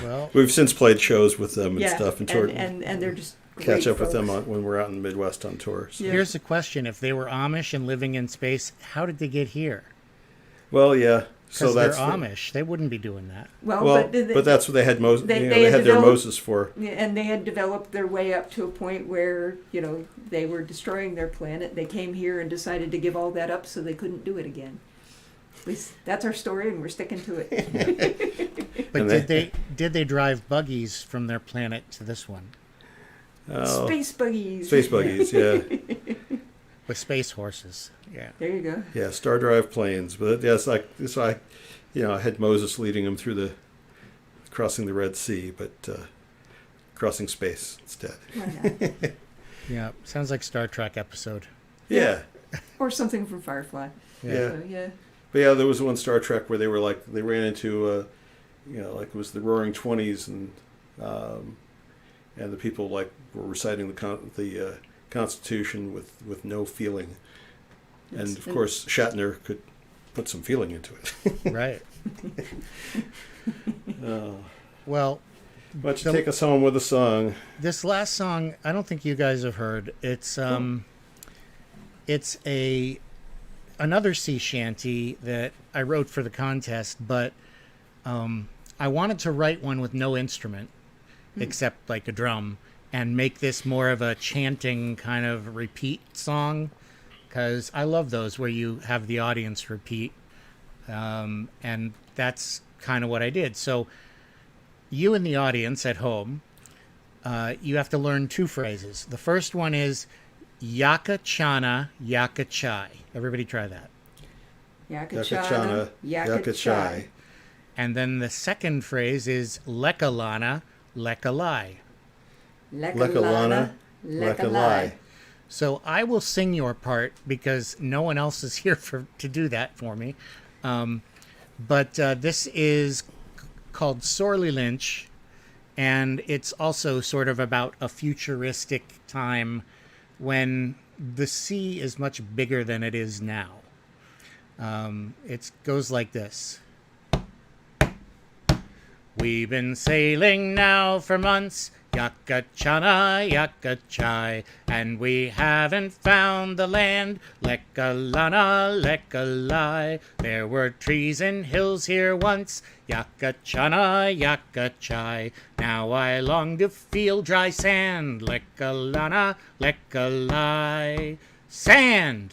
Well, We've since played shows with them and Yeah, stuff and toured. and they're just Catch great up with them folks. when we're out in the Midwest on tour. So. Yeah. here's the question: if they were Amish and living in space, how did they get here? Well, yeah. So Because they're that's Amish. They wouldn't be doing that. well, but that's what they had Moses. they They had had their developed- Moses for. And they had developed their way up to a point where, they were destroying their planet. They came here and decided to give all that up so they couldn't do it again. At least that's our story, and we're sticking to it. But And did they drive buggies from their planet to this one Oh, Space buggies. space buggies, yeah, with space horses? Yeah. There you go. yeah, Star Drive planes. But yeah, it's like, I had Moses leading them through crossing the Red Sea, but crossing space instead. Why not? Yeah. Sounds like Star Trek episode. Yeah, Or something from Firefly. yeah. So, yeah. But yeah, there was one Star Trek where they ran into, like it was the Roaring '20s, and the people were reciting the Constitution with no feeling, and Yes, of and- course Shatner could put some feeling into it. Right. Oh. Well, Why don't you take us home with a song? this last song, I don't think you guys have heard. It's another sea shanty that I wrote for the contest, but I wanted to write one with no instrument except like a drum, and make this more of a chanting kind of repeat song, because I love those where you have the audience repeat, and that's kind of what I did. So you in the audience at home, you have to learn two phrases. The first one is Yaka Chana, Yaka Chai. Everybody try that. Yakachana, Yakachai. And then the second phrase is Lekalana, Lekalai. Lekalana, Lekalai. So I will sing your part because no one else is here to do that for me. But this is called Sorely Lynch, and it's also sort of about a futuristic time when the sea is much bigger than it is now. It goes like this. We've been sailing now for months, Yakachana, Yakachai, and we haven't found the land, Lekalana, Lekalai. There were trees and hills here once, Yakachana, Yakachai. Now I long to feel dry sand, Lekalana, Lekalai. Sand,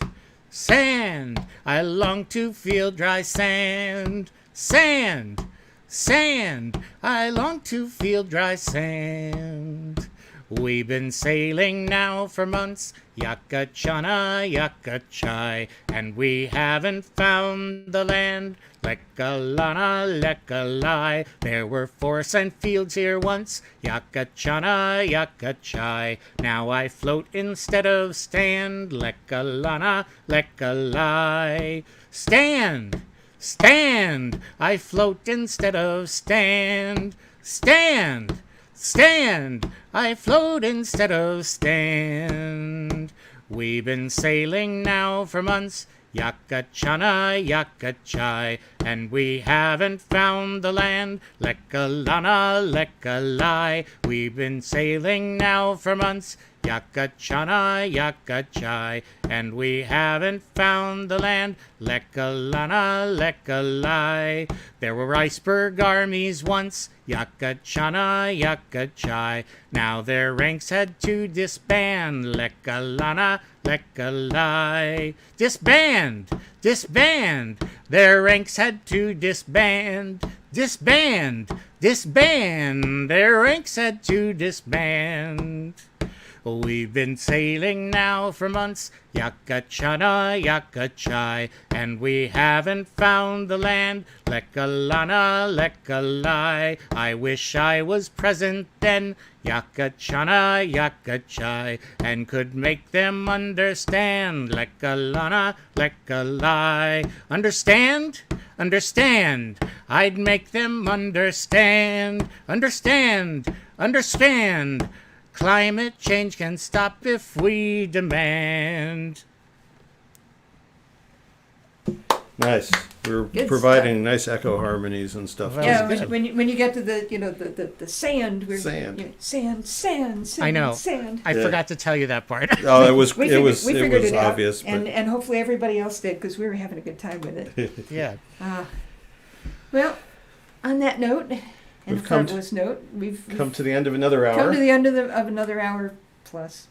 sand, I long to feel dry sand, sand. Sand, I long to feel dry sand. We've been sailing now for months, Yakachana, Yakachai, and we haven't found the land. Lekalana, Lekalai. There were forests and fields here once, Yakachana, Yakachai. Now I float instead of stand, Lekalana, Lekalai. Stand! Stand! I float instead of stand. Stand! Stand! I float instead of stand. We've been sailing now for months, Yakachana, Yakachai, and we haven't found the land. Lekalana, Lekalai. We've been sailing now for months, Yakachana, Yakachai, and we haven't found the land. Lekalana, Lekalai. There were iceberg armies once, Yakachana, Yakachai. Now their ranks had to disband, Lekalana, Lekalai. Disband! Disband! Their ranks had to disband. Disband! Disband! Their ranks had to disband. We've been sailing now for months, Yakachana, Yakachai, and we haven't found the land. Lekalana, Lekalai. I wish I was present then, Yakachana, Yakachai, and could make them understand. Lekalana, Lekalai. Understand? Understand. I'd make them understand. Understand. Understand. Climate change can stop if we demand. Nice. We're Good providing nice echo harmonies and stuff. Well, Yeah, was good. when you get to the sand, we're Sand. sand, I know. sand. I Yeah. forgot to tell you that part. Oh, it was We it figured was it out, obvious, and hopefully everybody else did because we were having a good time with it. Yeah. Well, on that note, and We've a come to- fabulous note, we've come to the end of another hour. come to the end of another hour plus,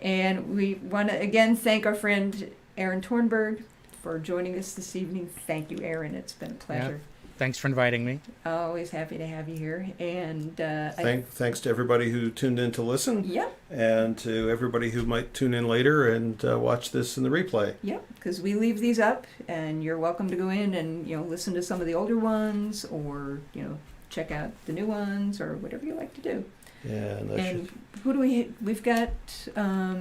and we want to again thank our friend Aaron Tornberg for joining us this evening. Thank you, Aaron. It's been a pleasure. Thanks for inviting me. Always happy to have you here. And Thanks to everybody who tuned in to listen, Yep, and to everybody who might tune in later and watch this in the replay. yep. Because we leave these up, and you're welcome to go in and listen to some of the older ones, or check out the new ones, or whatever you like to do. And And who do we've got?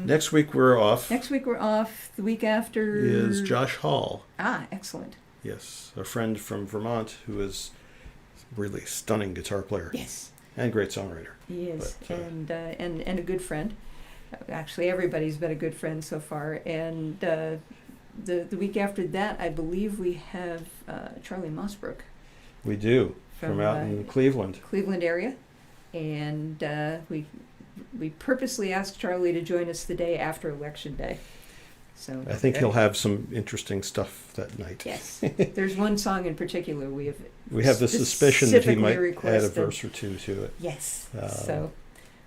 next week we're off. Next week we're off. The week after Is Josh Hall. Excellent. Yes, a friend from Vermont who is really stunning guitar player Yes, and great songwriter. he is, But, and a good friend. Actually, everybody's been a good friend so far. And the week after that, I believe we have Charlie Mossbrook We do, from out in Cleveland. Cleveland area, and we purposely asked Charlie to join us the day after Election Day. So I think he'll have some interesting stuff that night. yes, there's one song in particular we have the suspicion that he specifically might add a requested. verse or two to it. Yes. Um,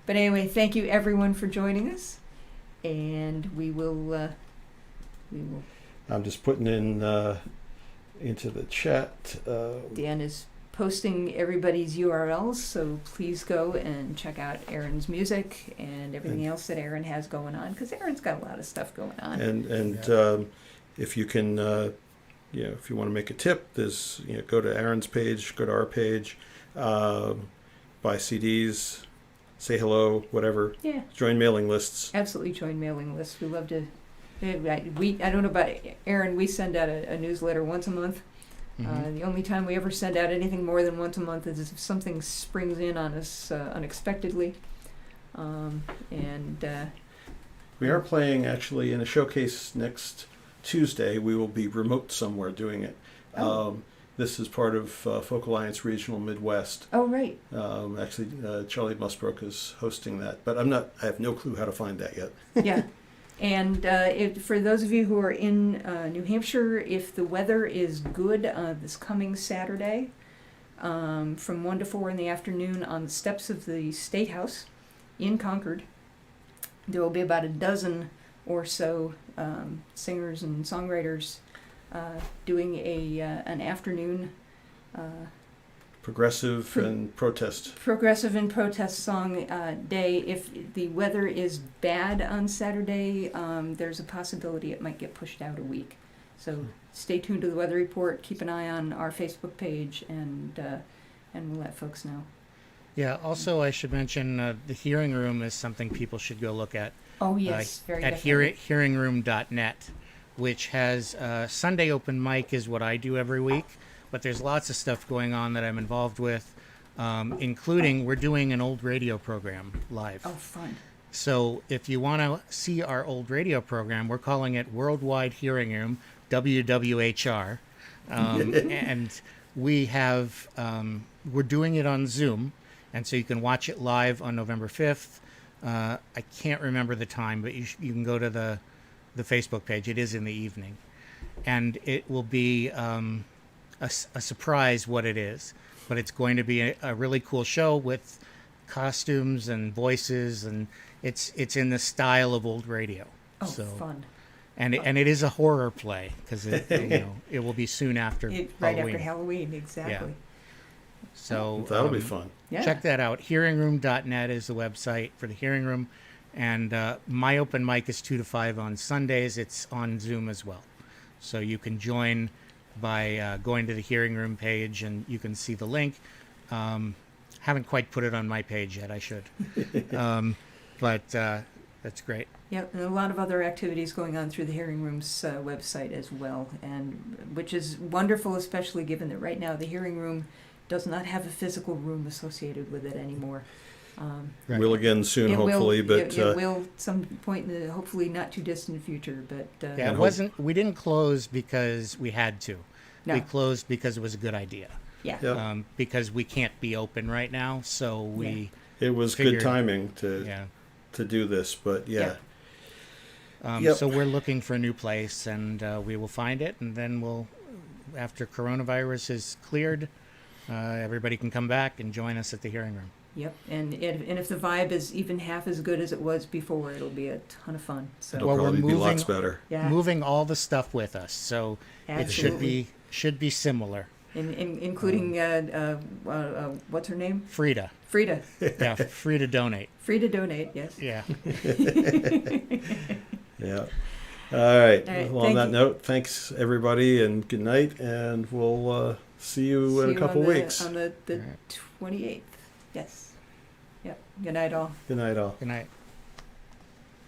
But anyway, thank you everyone for joining us, and we will. I'm just putting in into the chat. Dan is posting everybody's URLs, so please go and check out Aaron's music and everything else that Aaron has going on, because Aaron's got a lot of stuff going on. And if you can, if you want to make a tip, there's go to Aaron's page, go to our page, buy CDs, say hello, whatever. Yeah, Join mailing lists. absolutely join mailing lists. We love to. I don't know about Aaron. We send out a newsletter once a month. The only time we ever send out anything more than once a month is if something springs in on us unexpectedly. We are playing actually in a showcase next Tuesday. We will be remote somewhere doing it. Oh. This is part of Folk Alliance Regional Midwest. Oh, right. Actually, Charlie Musbrook is hosting that, but I have no clue how to find that yet. Yeah. And for those of you who are in New Hampshire, if the weather is good this coming Saturday, from 1 to 4 in the afternoon on the steps of the State House in Concord, there will be about a dozen or so singers and songwriters doing an afternoon progressive and protest. Progressive and protest song day. If the weather is bad on Saturday, there's a possibility it might get pushed out a week. So stay tuned to the weather report. Keep an eye on our Facebook page, and we'll let folks know. Yeah, also I should mention the Hearing Room is something people should go look at. Oh, yes, very at definitely. hearingroom.net, which has Sunday open mic is what I do every week, but there's lots of stuff going on that I'm involved with, including we're doing an old radio program live. Oh, fun. So if you want to see our old radio program, we're calling it Worldwide Hearing Room, WWHR, and we have we're doing it on Zoom, and so you can watch it live on November 5th. I can't remember the time, but you can go to the Facebook page. It is in the evening, and it will be a surprise what it is, but it's going to be a really cool show with costumes and voices, and it's in the style of old radio. Oh, so fun. And it is a horror play because it will be soon after Right Halloween. after Halloween, exactly. So That'll be fun. Yeah. check that out. Hearingroom.net is the website for the Hearing Room, and my open mic is 2 to 5 on Sundays. It's on Zoom as well, so you can join by going to the Hearing Room page, and you can see the link. Haven't quite put it on my page yet. I should, but that's great. Yep, and a lot of other activities going on through the Hearing Room's website as well, and which is wonderful, especially given that right now the Hearing Room does not have a physical room associated with it anymore. Right. Will again soon, hopefully, but it will some point in the hopefully not too distant future. But Yeah, it wasn't. We didn't close because we had to. No. We closed because it was a good idea. yeah, yeah, Because we can't be open right now, so we it was figured- good timing to yeah. do this. But yeah, Yeah. So we're looking for a new place, and we will find it, and then after coronavirus is cleared, everybody can come back and join us at the Hearing Room. Yep, and if the vibe is even half as good as it was before, it'll be a ton of fun. So it'll Well, we're probably be lots moving- better. yeah, Moving all the stuff with us, so it should be similar. including what's her name? Frida, Frida. yeah, free to donate. Free to donate. Yes. Yeah. Yeah. All right. right, Well, on thank that you. note, thanks everybody, and good night. And we'll see you in a couple weeks. On the All right. 28th. Yes. Yep. Good night, all. Good night, all. Good night.